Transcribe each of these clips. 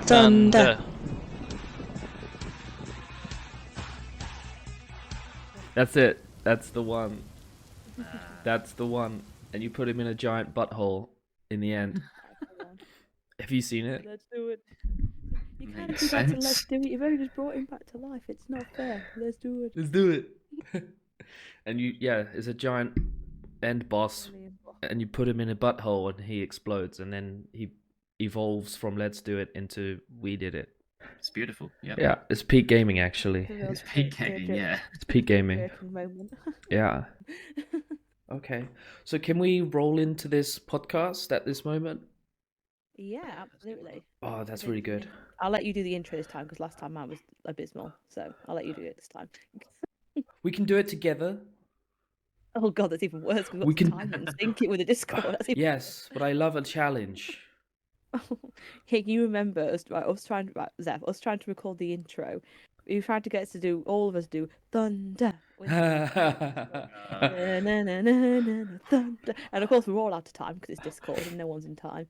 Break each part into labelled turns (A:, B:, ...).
A: Thunder.
B: That's it. That's the one. That's the one. And you put him in a giant butthole in the end. Have you seen it?
C: Let's do it. You can't
D: Makes
C: do that to
D: sense.
C: Let's Do It. You've only just brought him back to life. It's not fair. Let's do it.
B: Let's do it. And it's a giant end boss, and you put him in a butthole and he explodes, and then he evolves from Let's Do It into We Did It.
D: It's beautiful. Yeah.
B: Yeah, it's peak gaming actually.
D: It's peak gaming. Yeah.
B: It's peak gaming.
C: Joking moment.
B: Yeah. Okay. So can we roll into this podcast at this moment?
C: Yeah, absolutely.
B: Oh, that's really good.
C: I'll let you do the intro this time because last time mine was abysmal. So I'll let you do it this time.
B: We can do it together.
C: Oh god, that's even worse.
B: We can
C: time and sync it with the Discord. That's even
B: Yes, but I love a challenge.
C: Hey, you remember us? Right, I was trying to record the intro. You tried to get us to do all of us do thunder. Thunder. And of course we're all out of time because it's Discord and no one's in time.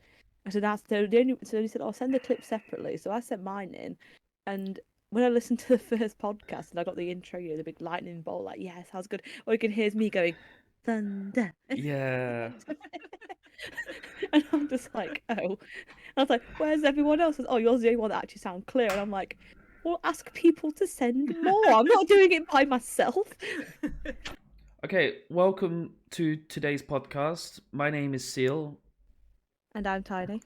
C: So he said, "I'll send the clip separately." So I sent mine in, and when I listened to the first podcast and I got the intro, the big lightning bolt, like yes, sounds good. All you can hear is me going thunder.
B: Yeah.
C: And I'm just like, oh. And I was like, where's everyone else? Oh, yours is the only one that actually sounds clear. And I'm like, well, ask people to send more. I'm not doing it by myself.
B: Okay, welcome to today's podcast. My name is Seal.
C: And I'm Tiny.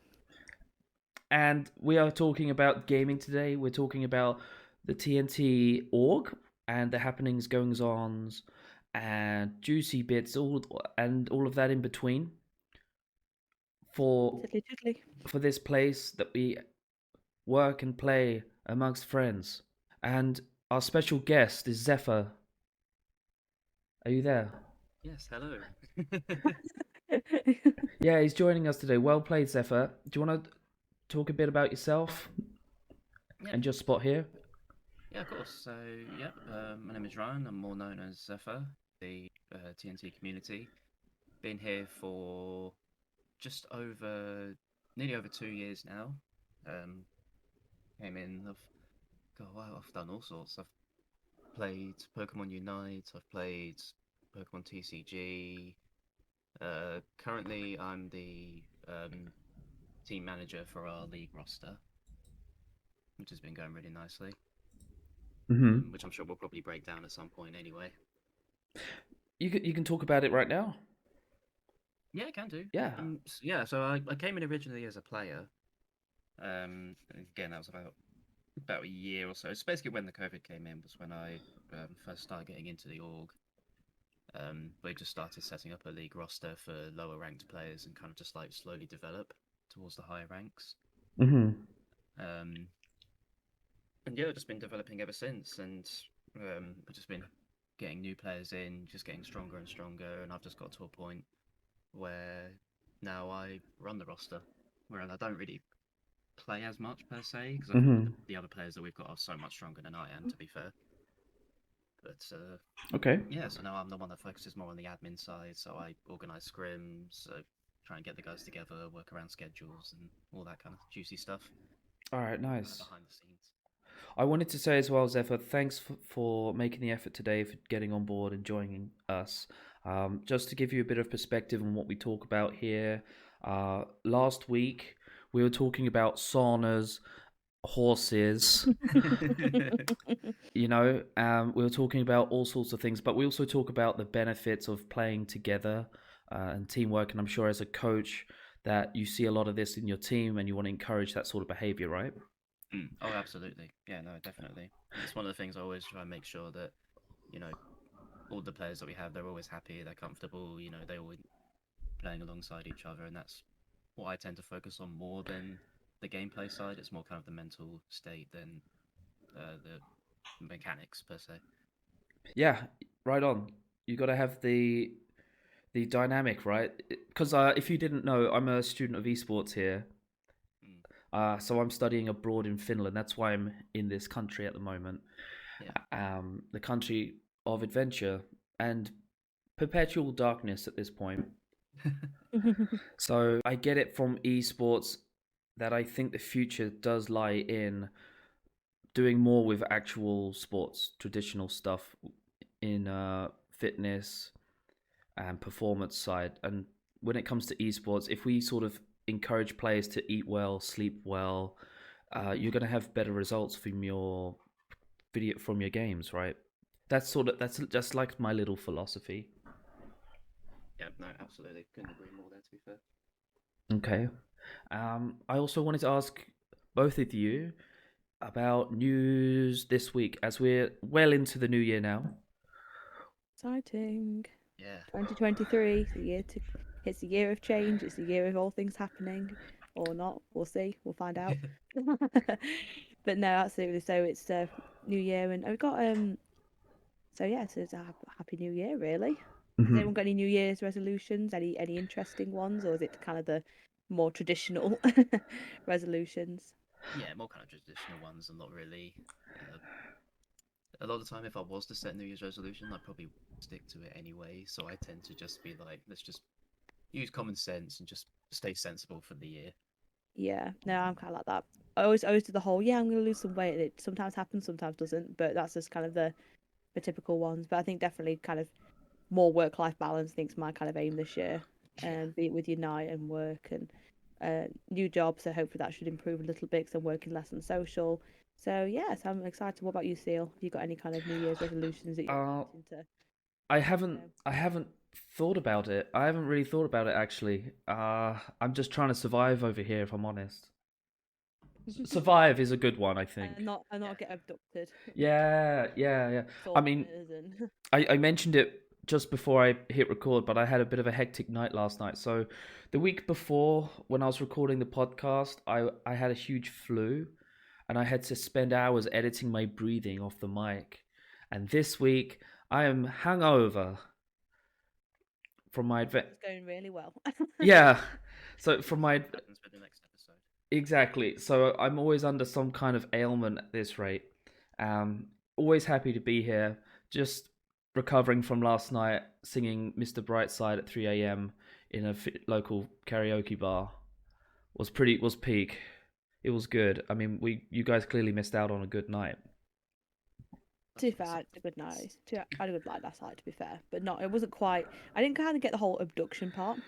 B: And we are talking about gaming today. We're talking about the TNT org and the happenings, goings-ons, and juicy bits, all of that in between. For this place that we work and play amongst friends. And our special guest is Xepher. Are you there?
D: Yes, hello.
B: Yeah, he's joining us today. Well played, Xepher. Do you want to talk a bit about yourself and your spot here?
D: Yeah, of course. So, my name is Ryan. I'm more known as Xepher, the TNT community. Been here for just nearly over 2 years now. Came in, I've done all sorts. I've played Pokemon Unite, I've played Pokemon TCG. Currently, I'm the team manager for our league roster, which has been going really nicely.
B: Mm-hmm.
D: Which I'm sure we'll probably break down at some point anyway.
B: You can talk about it right now.
D: Yeah, I can do.
B: Yeah.
D: So I came in originally as a player. Again, that was about a year or so. It's basically when the COVID came in was when I first started getting into the org. We just started setting up a league roster for lower ranked players and kind of just like slowly develop towards the higher ranks.
B: Mm-hmm.
D: And yeah, I've just been developing ever since, and I've just been getting new players in, just getting stronger and stronger, and I've just got to a point where now I run the roster, whereas I don't really play as much per se, because I feel the other players that we've got are so much stronger than I am, to be fair. But
B: okay.
D: Yeah, so now I'm the one that focuses more on the admin side, so I organise scrims, try and get the guys together, work around schedules, and all that kind of juicy stuff.
B: All right, nice.
D: Behind the scenes.
B: I wanted to say as well, Xepher, thanks for making the effort today, for getting on board and joining us. Just to give you a bit of perspective on what we talk about here. Last week, we were talking about saunas, horses. We were talking about all sorts of things, but we also talk about the benefits of playing together and teamwork. And I'm sure as a coach that you see a lot of this in your team and you want to encourage that sort of behavior, right?
D: Oh, absolutely. Yeah, no, definitely. It's one of the things I always try and make sure that, all the players that we have, they're always happy, they're comfortable, they're all playing alongside each other, and that's what I tend to focus on more than the gameplay side. It's more kind of the mental state than the mechanics per se.
B: Yeah, right on. You got to have the dynamic, right? Because if you didn't know, I'm a student of esports here. So I'm studying abroad in Finland. That's why I'm in this country at the moment. Yeah. The country of adventure and perpetual darkness at this point. So I get it from esports that I think the future does lie in doing more with actual sports, traditional stuff in fitness and performance side. And when it comes to esports, if we sort of encourage players to eat well, sleep well, you're going to have better results from your games, right? That's just like my little philosophy.
D: Yeah, no, absolutely. Couldn't agree more there, to be fair.
B: Okay. I also wanted to ask both of you about news this week, as we're well into the new year now.
C: Exciting.
D: Yeah.
C: 2023, it's the year of change. It's the year of all things happening, or not. We'll see. We'll find out. But no, absolutely. So it's New Year, and I've got So yeah, so it's a happy New Year, really. Has anyone got any New Year's resolutions? Any interesting ones, or is it kind of the more traditional resolutions?
D: Yeah, more kind of traditional ones and not really. A lot of the time, if I was to set New Year's resolution, I'd probably stick to it anyway. So I tend to just be like, let's just use common sense and just stay sensible for the year.
C: Yeah, no, I'm kind of like that. I always do the whole, yeah, I'm gonna lose some weight. And it sometimes happens, sometimes doesn't. But that's just kind of the typical ones. But I think definitely kind of more work-life balance. I think's my kind of aim this year.
D: Yeah.
C: Be it with your night and work and new job. So hopefully that should improve a little bit because I'm working less on social. So yes, I'm excited. What about you, Seal? Have you got any kind of New Year's resolutions that you're wanting to?
B: I haven't thought about it. I haven't really thought about it actually. I'm just trying to survive over here, if I'm honest. Survive is a good one, I think.
C: And not get abducted.
B: Yeah. I mean,
C: Stalkers and
B: I mentioned it just before I hit record, but I had a bit of a hectic night last night. So the week before, when I was recording the podcast, I had a huge flu, and I had to spend hours editing my breathing off the mic. And this week, I am hungover from my
C: it's going really well.
B: yeah. So from my
D: What happens with the next episode?
B: exactly. So I'm always under some kind of ailment at this rate. Always happy to be here. Just recovering from last night singing Mr. Brightside at 3 a.m. in a local karaoke bar. Was peak. It was good. I mean, you guys clearly missed out on a good night.
C: To be fair, I had a good night. I had a good night last night, to be fair, but not. It wasn't quite. I didn't kind of get the whole abduction part.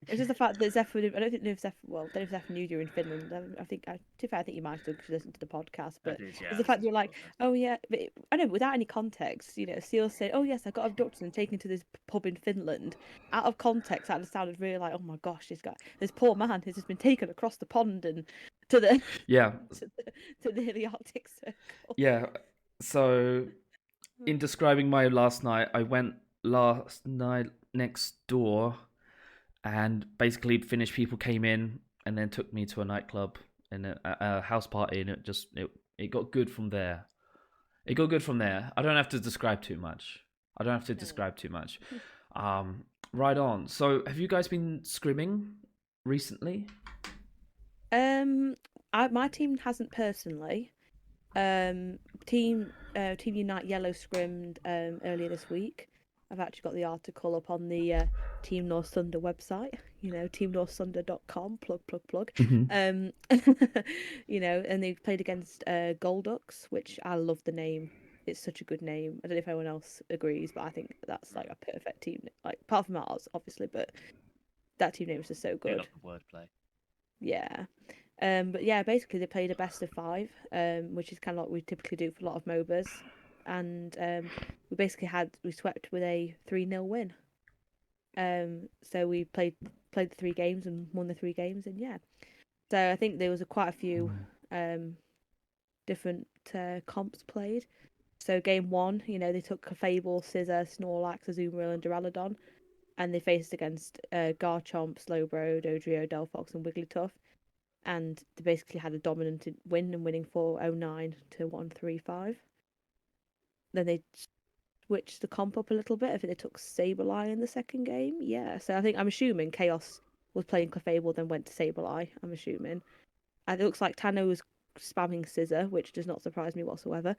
C: It's just the fact that Zephyr. I don't think if Zephyr. Well, I don't know if Zephyr knew you were in Finland. I think. To be fair, I think you might have listened to the podcast.
D: I
C: But
D: did, yeah.
C: it's the fact that you're like, oh yeah. But I know without any context. Seal said, oh yes, I got abducted and taken to this pub in Finland. Out of context, that sounded really like, oh my gosh, this poor man has just been taken across the pond and to the
B: Yeah.
C: the Arctic Circle.
B: Yeah. So in describing my last night, I went last night next door, and basically Finnish people came in and then took me to a nightclub and a house party, and it got good from there. It got good from there. I don't have to describe too much. Right on. So, have you guys been scrimming recently?
C: My team hasn't personally. Team Unite Yellow scrimmed earlier this week. I've actually got the article up on the Team Norse Thunder website. teamnorsethunder.com. Plug.
B: Mm-hmm.
C: And they played against Golducks, which I love the name. It's such a good name. I don't know if anyone else agrees, but I think that's like a perfect team. Like apart from ours, obviously, but that team name is just so good.
D: Love the wordplay.
C: Yeah. But yeah, basically they played a best of five, which is kind of like we typically do for a lot of MOBAs, and we swept with a 3-0 win. So we played the 3 games and won the 3 games, and yeah. So I think there was quite a few different comps played. So game one, they took Fable, Scissor, Snorlax, Azumarill, and Duraludon, and they faced against Garchomp, Slowbro, Dodrio, Delphox, and Wigglytuff. And they basically had a dominant win and winning 409 to 135. Then they switched the comp up a little bit. I think they took Sableye in the second game. Yeah, so I'm assuming Chaos was playing Clefable, then went to Sableye. I'm assuming. And it looks like Tano was spamming Scissor, which does not surprise me whatsoever.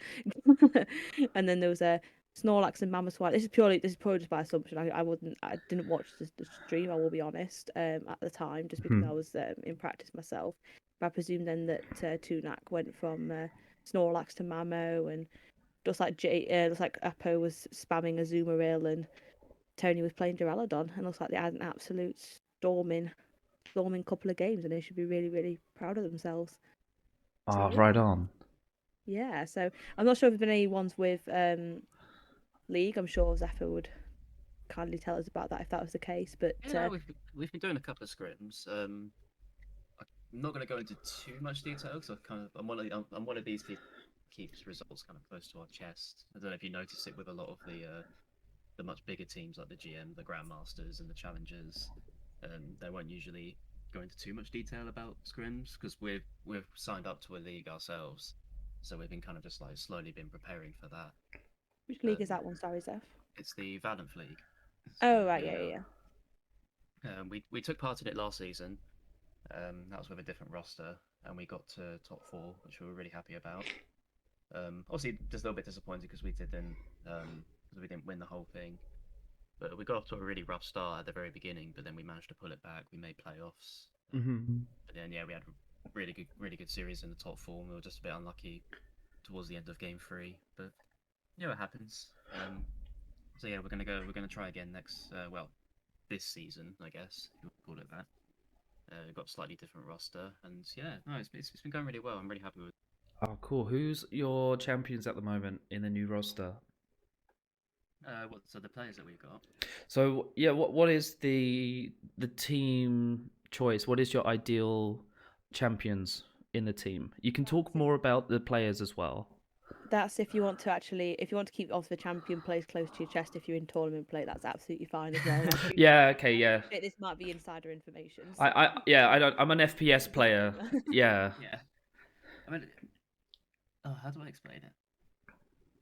C: And then there was a Snorlax and Mamoswine. This is purely just by assumption. I didn't watch the stream. I will be honest. At the time, just because I was in practice myself. I presume then that Tunak went from Snorlax to Mamo, and looks like Apo was spamming Azumarill, and Tony was playing Duraludon, and looks like they had an absolute storming couple of games, and they should be really, really proud of themselves.
B: Ah,
C: So,
B: right on.
C: Yeah, so I'm not sure if there's been any ones with League. I'm sure Xepher would kindly tell us about that if that was the case. But
D: Yeah, we've been doing a couple of scrims. I'm not going to go into too much detail because I'm one of these people who keeps results kind of close to our chest. I don't know if you notice it with a lot of the much bigger teams like the GM, the Grandmasters, and the Challengers. They won't usually go into too much detail about scrims because we've signed up to a league ourselves, so we've been kind of just like slowly been preparing for that.
C: which league is that one? Sorry, Zeph.
D: It's the Valiant League.
C: Oh, right, yeah.
D: We took part in it last season. That was with a different roster, and we got to top 4, which we were really happy about. Obviously, just a little bit disappointed because we didn't win the whole thing. But we got off to a really rough start at the very beginning, but then we managed to pull it back. We made playoffs. But then we had a really good series in the top 4. And we were just a bit unlucky towards the end of game 3, but it happens. So yeah, we're gonna try again this season, I guess you would call it that. We've got a slightly different roster, and it's been going really well. I'm really happy with it.
B: Oh, cool. Who's your champions at the moment in the new roster?
D: So the players that we've got.
B: So yeah, what is the team choice? What is your ideal champions in the team? You can talk more about the players as well.
C: That's if you want to keep off the champion plays close to your chest. If you're in tournament play, that's absolutely fine as well.
B: Yeah. Okay. Yeah.
C: This might be insider information. So.
B: I'm an FPS player. Yeah.
D: Yeah. I mean, how do I explain it?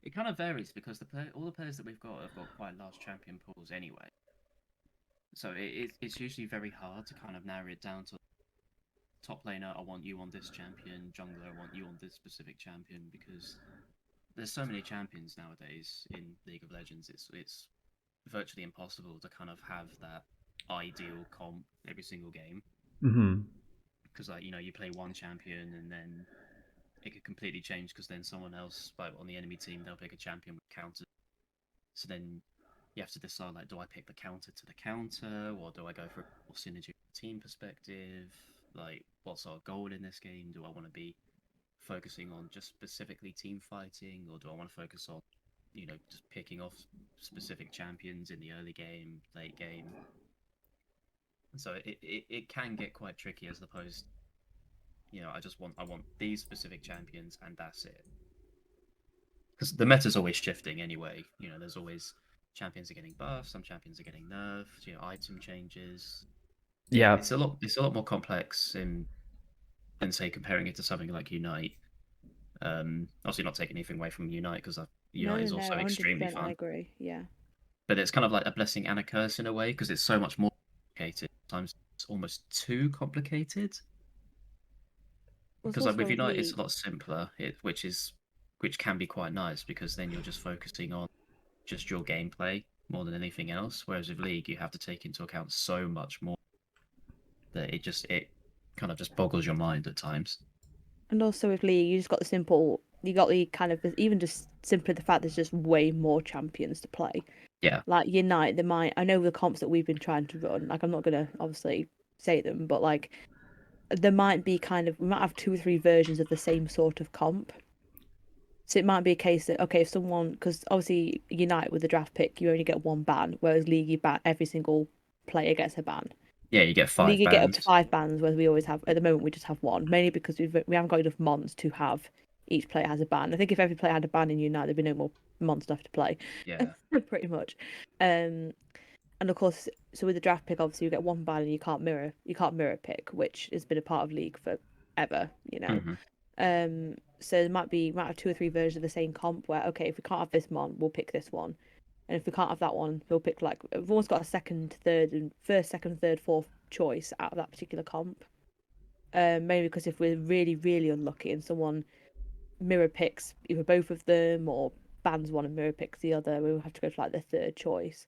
D: It kind of varies because all the players that we've got have got quite large champion pools anyway. So it's usually very hard to kind of narrow it down to top laner. I want you on this champion. Jungler, I want you on this specific champion because there's so many champions nowadays in League of Legends. It's virtually impossible to kind of have that ideal comp every single game. Because you play one champion and then it could completely change because then someone else, like on the enemy team, they'll pick a champion with counter. So then you have to decide, like, do I pick the counter to the counter, or do I go for a more synergy team perspective? Like, what's our goal in this game? Do I want to be focusing on just specifically team fighting, or do I want to focus on, just picking off specific champions in the early game, late game? And so it can get quite tricky as opposed. I want these specific champions and that's it. Because the meta's always shifting anyway. There's always champions are getting buffed, some champions are getting nerfed. Item changes.
B: Yeah.
D: It's a lot more complex than say comparing it to something like Unite. Obviously not taking anything away from Unite because Unite is also extremely fun.
C: I agree. Yeah.
D: But it's kind of like a blessing and a curse in a way because it's so much more complicated. Sometimes it's almost too complicated. Because with Unite, it's a lot simpler, which can be quite nice because then you're just focusing on just your gameplay more than anything else. Whereas with League, you have to take into account so much more that it kind of just boggles your mind at times.
C: And also with League, you got the kind of even just simply the fact there's just way more champions to play.
D: Yeah.
C: Like Unite, I know the comps that we've been trying to run. Like I'm not gonna obviously say them, but like. We might have 2 or 3 versions of the same sort of comp. So it might be a case that, okay, if someone, because obviously Unite with the draft pick, you only get 1 ban, whereas League, you ban, every single player gets a ban.
D: Yeah, you get 5
C: League, you
D: bans.
C: get up to 5 bans, whereas we always have, at the moment, we just have 1, mainly because we haven't got enough mons to have each player has a ban. I think if every player had a ban in Unite, there'd be no more mons left to play.
D: Yeah.
C: Pretty much. And of course, so with the draft pick, obviously you get 1 ban and you can't mirror pick, which has been a part of League forever,
D: Mm-hmm.
C: So there might have 2 or 3 versions of the same comp where, okay, if we can't have this mon, we'll pick this one, and if we can't have that one, we'll pick like we've almost got a first, second, third, fourth choice out of that particular comp. Mainly because if we're really, really unlucky and someone mirror picks either both of them or bans one and mirror picks the other, we'll have to go for like the third choice.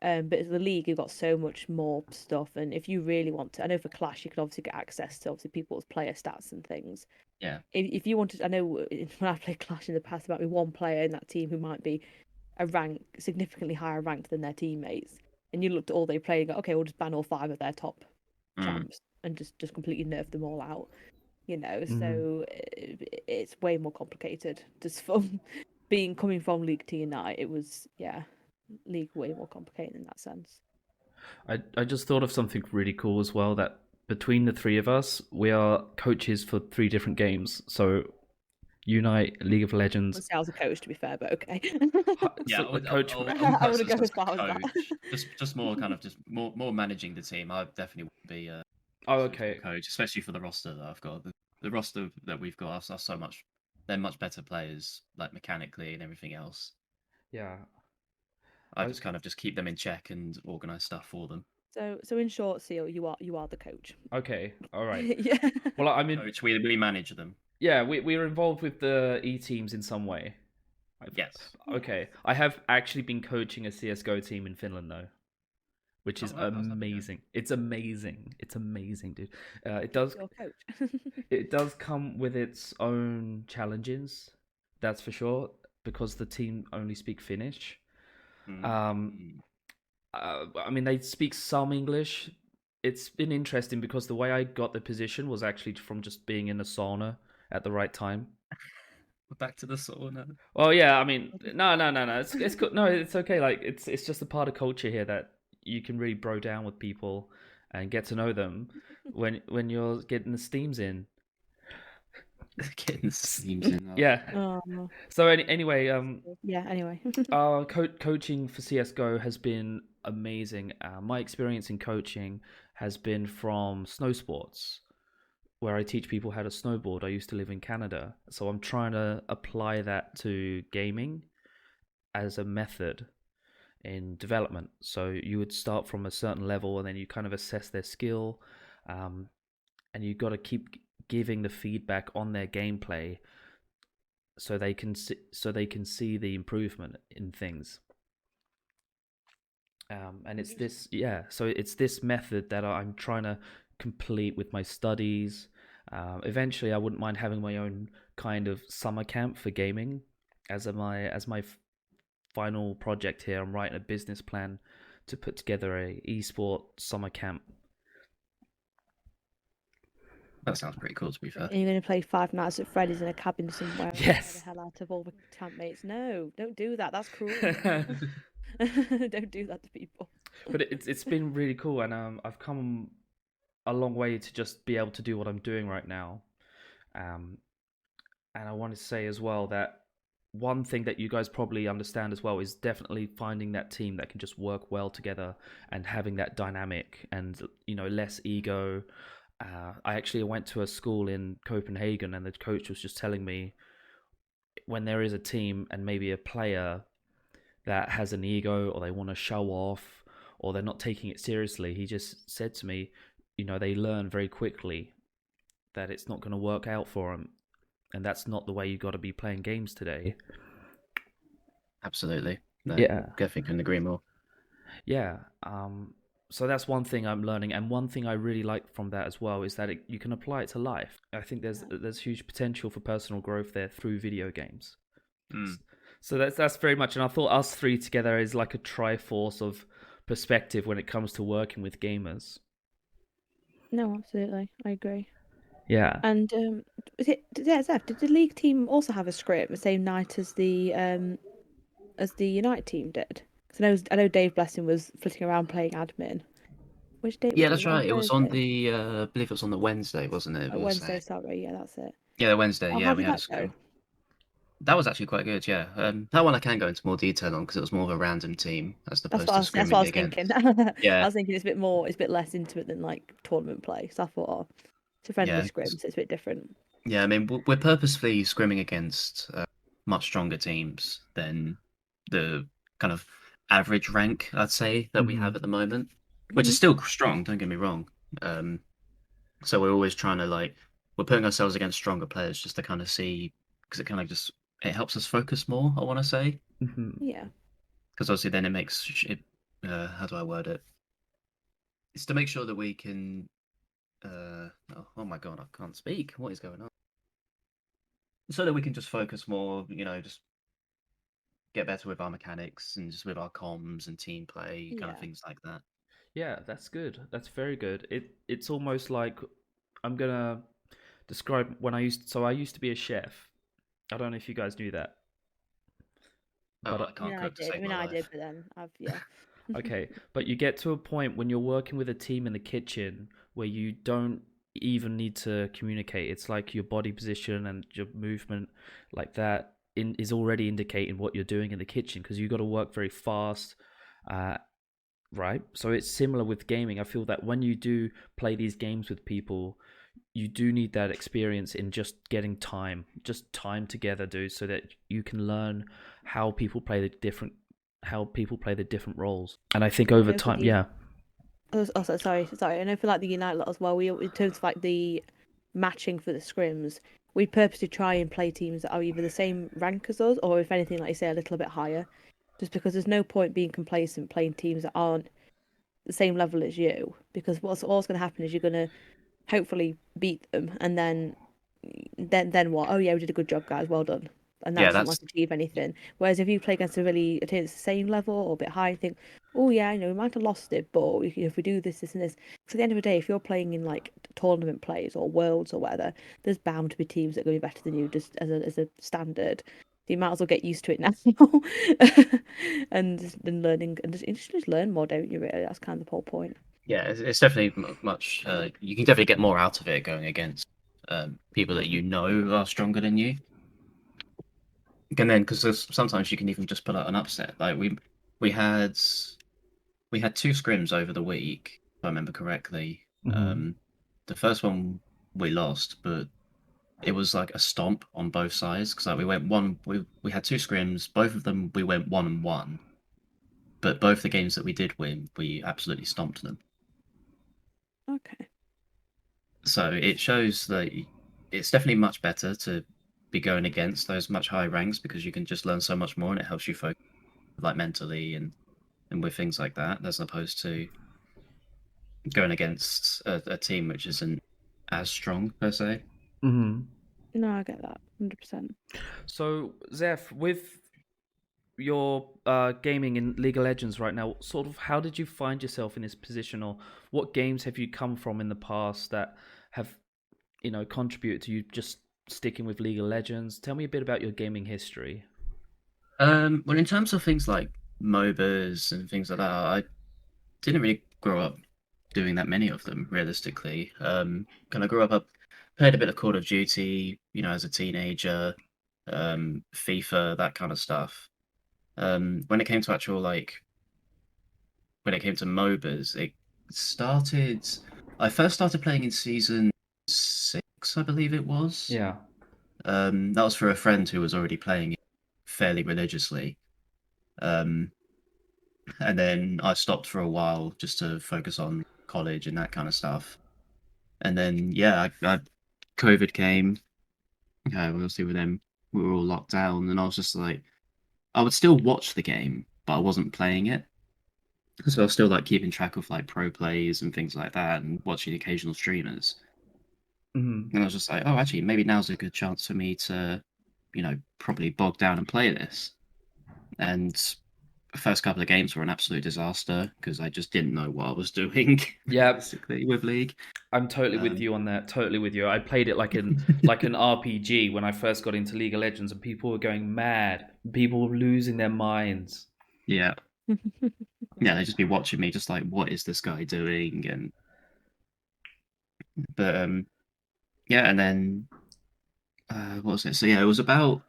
C: But as the league, you've got so much more stuff, and if you really want to, I know for Clash you can obviously get access to obviously people's player stats and things.
D: Yeah.
C: If you wanted, I know when I played Clash in the past, there might be one player in that team who might be a rank significantly higher ranked than their teammates, and you looked at all they play and go, okay, we'll just ban all 5 of their top champs and just completely nerf them all out. So it's way more complicated. Just from coming from League to Unite, it was League way more complicated in that sense.
B: I just thought of something really cool as well, that between the three of us, we are coaches for 3 different games. So Unite, League of Legends.
C: I was a coach, to be fair, but okay.
D: Yeah,
B: a coach.
D: I
C: I
D: would
C: wouldn't go as
D: as
C: far as that.
D: coach. Just more kind of just more managing the team. I definitely would be a
B: Oh, okay.
D: coach, especially for the roster that I've got. The roster that we've got are so much. They're much better players, like mechanically and everything else.
B: Yeah.
D: I just kind of just keep them in check and organize stuff for them.
C: So in short, Seal, you are the coach.
B: Okay. All right.
C: Yeah.
B: Well, I mean,
D: Coach, we manage them.
B: yeah, we're involved with the E teams in some way.
D: Yes.
B: Okay. I have actually been coaching a CS:GO team in Finland though, which is amazing. It's amazing. It's amazing, dude. It does.
C: Your coach.
B: It does come with its own challenges, that's for sure, because the team only speak Finnish. I mean, they speak some English. It's been interesting because the way I got the position was actually from just being in a sauna at the right time.
D: We're back to the sauna.
B: Well, yeah, I mean, no. It's good. No, it's okay. Like, it's just a part of culture here that you can really bro down with people and get to know them when you're getting the steams in.
D: Getting the steams in.
B: Yeah.
C: Oh.
B: So anyway,
C: yeah. Anyway,
B: coaching for CS:GO has been amazing. My experience in coaching has been from snow sports, where I teach people how to snowboard. I used to live in Canada, so I'm trying to apply that to gaming as a method in development. So you would start from a certain level, and then you kind of assess their skill, and you've got to keep giving the feedback on their gameplay so they can see the improvement in things. And it's this so it's this method that I'm trying to complete with my studies. Eventually I wouldn't mind having my own kind of summer camp for gaming as my final project here. I'm writing a business plan to put together a esport summer camp.
D: That sounds pretty cool, to be fair.
C: and you're going to play Five Nights at Freddy's in a cabin somewhere.
B: Yes.
C: And the hell out of all the campmates. No, don't do that. That's cruel. Don't do that to people.
B: But it's been really cool, and I've come a long way to just be able to do what I'm doing right now. And I want to say as well that one thing that you guys probably understand as well is definitely finding that team that can just work well together and having that dynamic and, less ego. I actually went to a school in Copenhagen, and the coach was just telling me when there is a team and maybe a player that has an ego or they want to show off or they're not taking it seriously, he just said to me, they learn very quickly that it's not going to work out for them. And that's not the way you got to be playing games today.
D: Absolutely. No,
B: Yeah.
D: Definitely couldn't agree more.
B: Yeah. So that's one thing I'm learning, and one thing I really like from that as well is that you can apply it to life. I think there's huge potential for personal growth there through video games. So that's very much, and I thought us three together is like a triforce of perspective when it comes to working with gamers.
C: No, absolutely, I agree.
B: Yeah.
C: And Zeph, did the league team also have a script the same night as the Unite team did? Because I know Dave Blessing was flitting around playing admin. Which day?
D: Yeah, that's right. It was on
C: Thursday?
D: I believe it was on the Wednesday, wasn't it?
C: Wednesday, sorry. Yeah, that's it.
D: Yeah, Wednesday.
C: Oh,
D: Yeah,
C: how
D: we
C: did
D: had a
C: that
D: scrim.
C: go?
D: That was actually quite good. Yeah, that one I can go into more detail on because it was more of a random team as opposed to scrimming
C: That's what I was
D: against.
C: thinking.
D: Yeah.
C: I was thinking it's a bit less intimate than like tournament play. So I thought, it's a friendly scrim, so it's a bit different.
D: Yeah, I mean, we're purposefully scrimming against much stronger teams than the kind of average rank, I'd say, that we have at the moment, which is still strong, don't get me wrong. So we're always trying to we're putting ourselves against stronger players just to kind of see, because it kind of it helps us focus more, I want to say.
C: Yeah.
D: Because obviously then it makes how do I word it? It's to make sure that we can. Oh my god, I can't speak. What is going on? So that we can just focus more, just get better with our mechanics and just with our comms and team play, kind of
C: Yeah.
D: things like that.
B: Yeah, that's good. That's very good. It's almost like I'm gonna describe when I used to be a chef. I don't know if you guys knew that,
D: Oh,
B: but
D: I can't cook to
C: I
D: save
C: mean,
D: my
C: I did,
D: life.
C: but then yeah.
B: okay, but you get to a point when you're working with a team in the kitchen where you don't even need to communicate. It's like your body position and your movement like that is already indicating what you're doing in the kitchen because you got to work very fast, uh, right? So it's similar with gaming. I feel that when you do play these games with people, you do need that experience in just getting just time together, dude, so that you can learn how people play the different roles. And I think
C: I
B: over
C: know for
B: time,
C: the
B: yeah.
C: also sorry. I know for like the Unite lot as well. We in terms of like the matching for the scrims, we purposely try and play teams that are either the same rank as us, or if anything, like you say, a little bit higher. Just because there's no point being complacent playing teams that aren't the same level as you, because what's always going to happen is you're going to hopefully beat them, and then what? Oh yeah, we did a good job, guys. Well done. And that
D: Yeah,
C: doesn't
D: that's
C: like achieve anything. Whereas if you play against a team that's the same level or a bit higher, you think, oh yeah, we might have lost it, but if we do this, this, and this. So at the end of the day, if you're playing in like tournament plays or worlds or whatever, there's bound to be teams that are going to be better than you just as a standard. So you might as well get used to it now, and learning and just learn more, don't you? Really, that's kind of the whole point.
D: yeah, it's definitely much. You can definitely get more out of it going against people that you know are stronger than you. And then because sometimes you can even just pull out an upset. Like we had two scrims over the week, if I remember correctly.
B: Mm-hmm.
D: The first one we lost, but it was like a stomp on both sides because like we went one. We had two scrims, both of them we went 1-1, but both the games that we did win, we absolutely stomped them.
C: Okay.
D: So it shows that it's definitely much better to be going against those much higher ranks because you can just learn so much more and it helps you focus like mentally and with things like that as opposed to going against a team which isn't as strong per se.
B: Mm-hmm.
C: No, I get that 100%.
B: So Zeph, with your gaming in League of Legends right now, sort of how did you find yourself in this position, or what games have you come from in the past that have contributed to you just sticking with League of Legends? Tell me a bit about your gaming history.
D: Well, in terms of things like MOBAs and things like that, I didn't really grow up doing that many of them realistically. Kind of grew up, played a bit of Call of Duty, as a teenager, FIFA, that kind of stuff. When it came to when it came to MOBAs, it started. I first started playing in season 6, I believe it was.
B: Yeah.
D: That was for a friend who was already playing it fairly religiously. Um, and then I stopped for a while just to focus on college and that kind of stuff. And then yeah, COVID came. Obviously with them, we were all locked down, and I was just like, I would still watch the game, but I wasn't playing it. So I was still like keeping track of like pro plays and things like that, and watching occasional streamers.
B: Mm-hmm.
D: And I was just like, oh, actually, maybe now's a good chance for me to, probably bog down and play this. And the first couple of games were an absolute disaster because I just didn't know what I was doing
B: Yeah,
D: realistically with League.
B: I'm totally with
D: Um,
B: you on that. Totally with you. I played it like an RPG when I first got into League of Legends, and people were going mad. People were losing their minds.
D: yeah, yeah, they'd just be watching me, just like, what is this guy doing? And but yeah, and then what was it? So yeah, it was about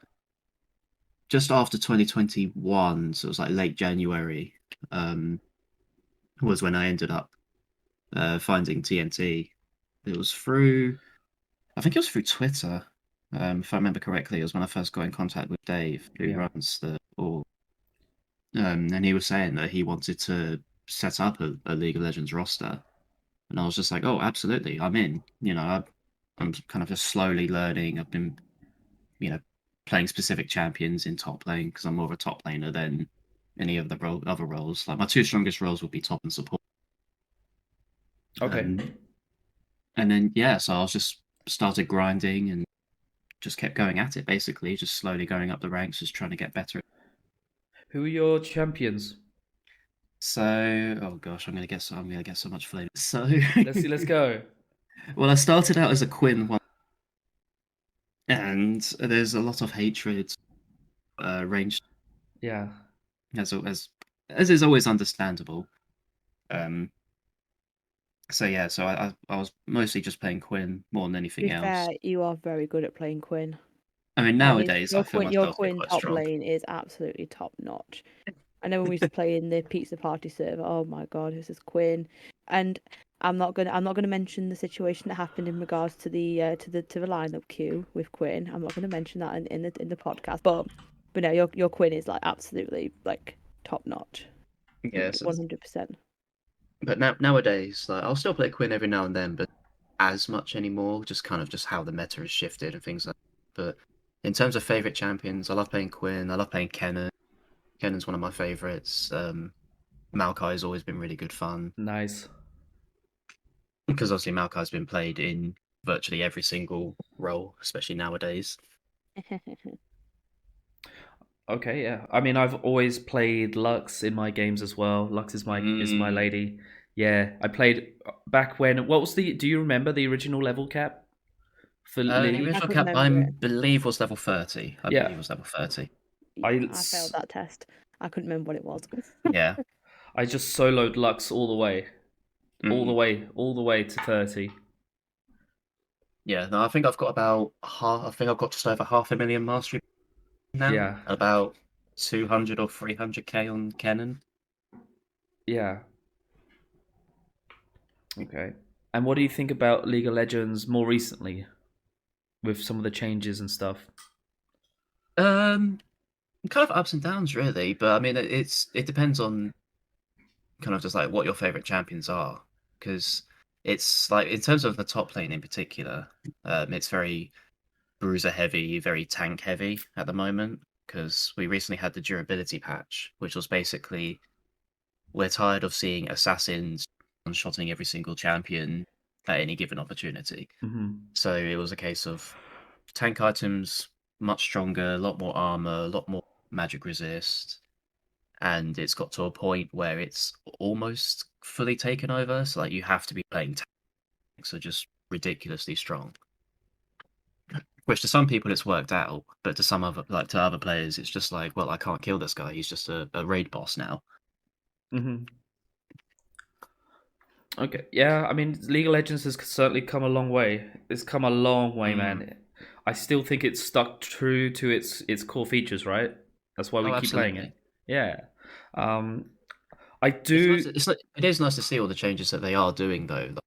D: just after 2021, so it was like late January. Um, was when I ended up finding TNT. It was through, I think it was through Twitter, if I remember correctly. It was when I first got in contact with Dave, who
B: Yeah.
D: runs the org. And he was saying that he wanted to set up a League of Legends roster, and I was just like, oh, absolutely, I'm in. I'm kind of just slowly learning. I've been, you know, playing specific champions in top lane because I'm more of a top laner than any of the other roles. Like my two strongest roles would be top and support.
B: Okay.
D: And then yeah, so I was just started grinding and just kept going at it basically, just slowly going up the ranks, just trying to get better.
B: Who are your champions?
D: So oh gosh, I'm gonna get so much flavor. So
B: Let's see. Let's go.
D: well, I started out as a Quinn one, and there's a lot of hatred ranged
B: Yeah.
D: as is always understandable. Um, so yeah, so I was mostly just playing Quinn more than
C: To
D: anything
C: be
D: else.
C: fair, you are very good at playing Quinn.
D: I mean,
C: That is
D: nowadays I feel
C: your
D: myself to be
C: Quinn
D: quite
C: top
D: strong.
C: lane is absolutely top notch. I know when we used to play in the pizza party server. Oh my god, this is Quinn, and I'm not gonna mention the situation that happened in regards to the lineup queue with Quinn. I'm not gonna mention that in the podcast. But no, your Quinn is like absolutely like top notch.
D: Yes,
C: 100%.
D: but nowadays, like I'll still play Quinn every now and then, but as much anymore. Just kind of just how the meta has shifted and things like that. But in terms of favorite champions, I love playing Quinn. I love playing Kennen. Kennen's one of my favorites. Maokai has always been really good fun
B: Nice.
D: because obviously Maokai's been played in virtually every single role, especially nowadays.
B: Okay, yeah. I mean, I've always played Lux in my games as well. Lux is my
D: Mm.
B: lady. Yeah, I played back when. What was the? Do you remember the original level cap for
D: The
B: League?
C: I
D: original
C: couldn't
D: cap,
C: remember it.
D: believe, was level 30. I
B: Yeah,
D: believe was level 30.
C: Yeah,
B: I
C: I failed that test. I couldn't remember what it was.
D: Yeah.
B: I just soloed Lux all the way,
D: Mm.
B: all the way to 30.
D: Yeah, no, I think I've got about half. I think I've got just over 500,000 mastery now.
B: Yeah,
D: About 200 or 300k on Kennen.
B: yeah. Okay. And what do you think about League of Legends more recently with some of the changes and stuff?
D: Um, kind of ups and downs, really. But I mean, it depends on kind of just like what your favorite champions are, because it's like in terms of the top lane in particular, it's very bruiser heavy, very tank heavy at the moment. Because we recently had the durability patch, which was basically we're tired of seeing assassins one-shotting every single champion at any given opportunity.
B: Hmm.
D: So it was a case of tank items much stronger, a lot more armor, a lot more magic resist, and it's got to a point where it's almost fully taken over. So like you have to be playing tanks are just ridiculously strong. Which to some people it's worked out, but to some other like to other players it's just like, well, I can't kill this guy. He's just a raid boss now.
B: Hmm. Okay, yeah. I mean, League of Legends has certainly come a long way. It's come a long way,
D: Mm.
B: man. I still think it's stuck true to its core features, right? That's why we
D: Oh,
B: keep playing it.
D: absolutely.
B: Yeah. Um, I
D: It's nice.
B: do.
D: It is nice to see all the changes that they are doing though. Like,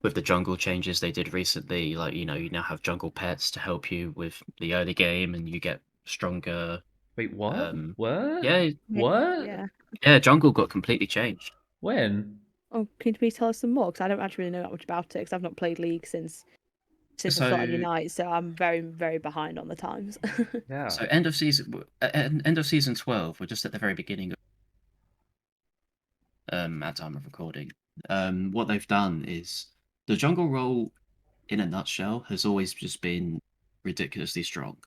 D: with the jungle changes they did recently, like you now have jungle pets to help you with the early game, and you get stronger.
B: Wait, what?
D: Um,
B: What?
D: yeah,
B: What?
C: Yeah.
D: yeah, jungle got completely changed.
B: When?
C: Oh, can you please tell us some more? Because I don't actually really know that much about it. Because I've not played League since I started
D: So
C: Unite, so I'm very very behind on the times.
B: Yeah.
D: end of season 12. We're just at the very beginning of at time of recording. What they've done is the jungle role, in a nutshell, has always just been ridiculously strong.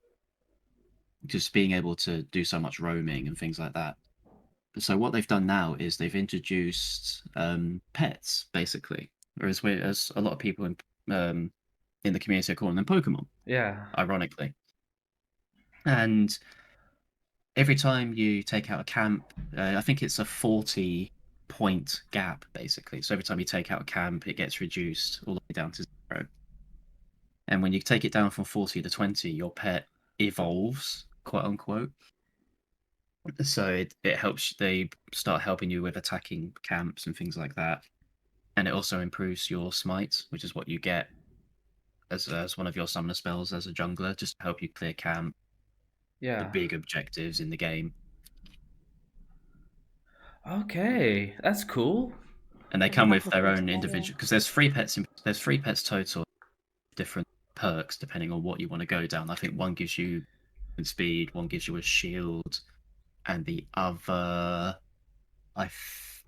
D: Just being able to do so much roaming and things like that. So what they've done now is they've introduced pets, basically, as a lot of people in the community are calling them Pokemon,
B: Yeah.
D: ironically. And every time you take out a camp, I think it's a 40-point gap, basically. So every time you take out a camp, it gets reduced all the way down to 0. And when you take it down from 40 to 20, your pet evolves, quote unquote. So it helps, they start helping you with attacking camps and things like that. And it also improves your smite, which is what you get as one of your summoner spells as a jungler, just to help you clear camp, the
B: Yeah.
D: big objectives in the game.
B: Okay, that's cool.
D: And they
C: I'm gonna
D: come
C: have
D: with
C: to look
D: their
C: into
D: own
C: that. Yeah.
D: individual, because there's 3 pets total, different perks depending on what you want to go down. I think one gives you speed, one gives you a shield, and the other, I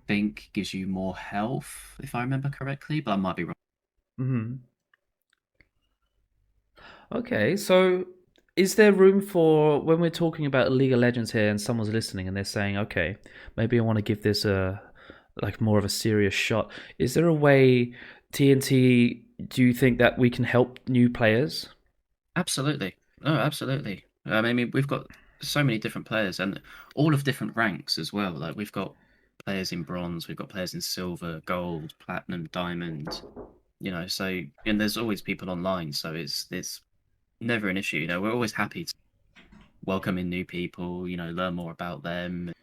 D: think, gives you more health, if I remember correctly, but I might be wrong.
B: Hmm. Okay, so is there room for when we're talking about League of Legends here, and someone's listening and they're saying, "Okay, maybe I want to give this a like more of a serious shot." Is there a way TNT? Do you think that we can help new players?
D: Absolutely. No, absolutely. I mean, we've got so many different players and all of different ranks as well. Like we've got players in bronze, we've got players in silver, gold, platinum, diamond. So and there's always people online, so it's never an issue. We're always happy to welcome in new people. Learn more about them,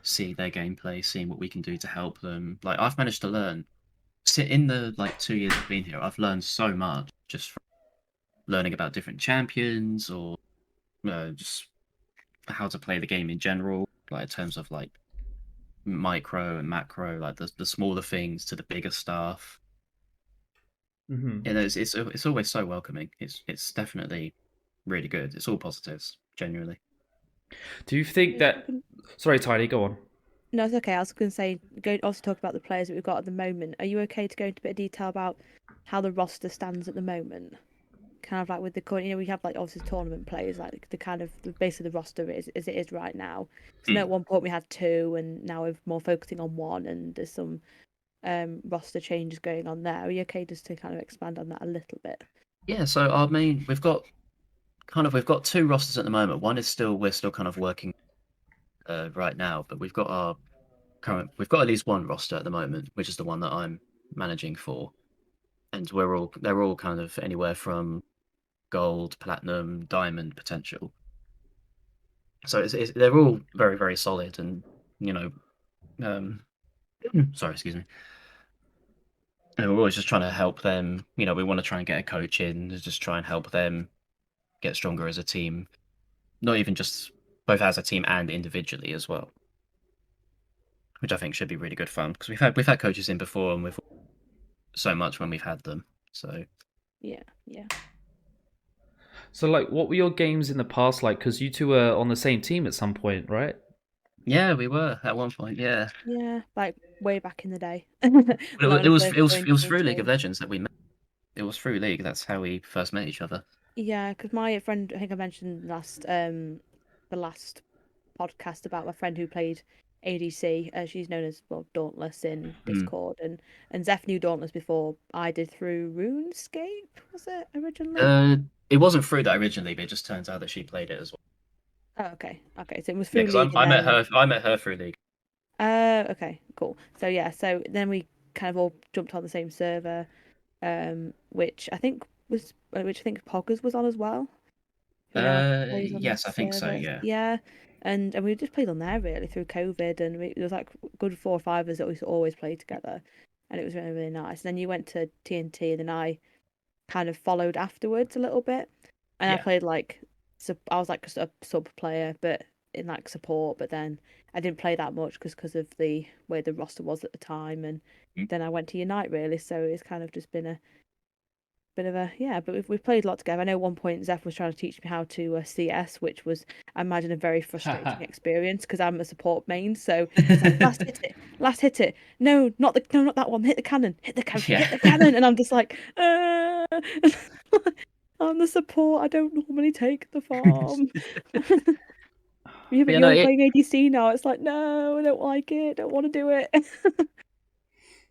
D: see their gameplay, seeing what we can do to help them. Like I've managed to learn in the 2 years I've been here, I've learned so much just from learning about different champions or just how to play the game in general, like in terms of like micro and macro, like the smaller things to the bigger stuff.
B: Hmm.
D: It's always so welcoming. It's definitely really good. It's all positives, genuinely.
B: Do you think that? Sorry, Tidy, go on.
C: No, it's okay. I was going to say, go also talk about the players that we've got at the moment. Are you okay to go into a bit of detail about how the roster stands at the moment? Kind of like with the current, we have like obviously tournament players, like the kind of basically the roster is as it is right now. So
D: Mm.
C: at one point we had two, and now we're more focusing on one, and there's some roster changes going on there. Are you okay just to kind of expand on that a little bit?
D: Yeah, so I mean, we've got two rosters at the moment. One is we're still kind of working right now, but we've got at least one roster at the moment, which is the one that I'm managing for, and they're all kind of anywhere from gold, platinum, diamond potential. So they're all very, very solid, and you know, um, sorry, excuse me. And we're always just trying to help them. We want to try and get a coach in to just try and help them get stronger as a team, not even just both as a team and individually as well, which I think should be really good fun because we've had coaches in before and we've so much when we've had them. So
C: Yeah, yeah.
B: So, like, what were your games in the past like? Because you two were on the same team at some point, right?
D: yeah, we were at one point. Yeah,
C: Yeah, like way back in the day.
D: but
C: Like when
D: it
C: I
D: was
C: first
D: it was
C: joined
D: it was through League of
C: TNT.
D: Legends that we met. It was through League. That's how we first met each other.
C: Yeah, because my friend, I think I mentioned the last podcast about my friend who played ADC. She's known as well Dauntless in
D: Mm.
C: Discord, and Zeph knew Dauntless before I did through RuneScape. Was it originally?
D: Uh, it wasn't through that originally, but it just turns out that she played it as well.
C: Oh, okay, okay. So it was
D: Yeah,
C: through
D: because
C: League, and
D: I met
C: then
D: her. I met her through League.
C: okay, cool. So yeah, so then we kind of all jumped on the same server, which I think Poggers was on as well, who now plays on this
D: Yes, I think so.
C: server.
D: Yeah.
C: Yeah, and we just played on there really through COVID, and there was like good 4 or 5 of us that we always played together, and it was really really nice. And then you went to TNT, and then I kind of followed afterwards a little bit, and I
D: Yeah.
C: played like I was like just a sub player, but in like support. But then I didn't play that much because of the way the roster was at the time, and
D: Mm.
C: then I went to Unite really. So it's kind of just been a bit of a yeah, but we've played a lot together. I know one point Zeph was trying to teach me how to CS, which was I imagine a very frustrating experience because I'm a support main. So he's like, last hit it. No, not that one. Hit the cannon,
D: Yeah.
C: hit the cannon. And I'm just like, I'm the support. I don't normally take the farm. Yeah, but
D: Yeah, no,
C: you're playing ADC now. It's like, no, I don't like it. Don't want to do it.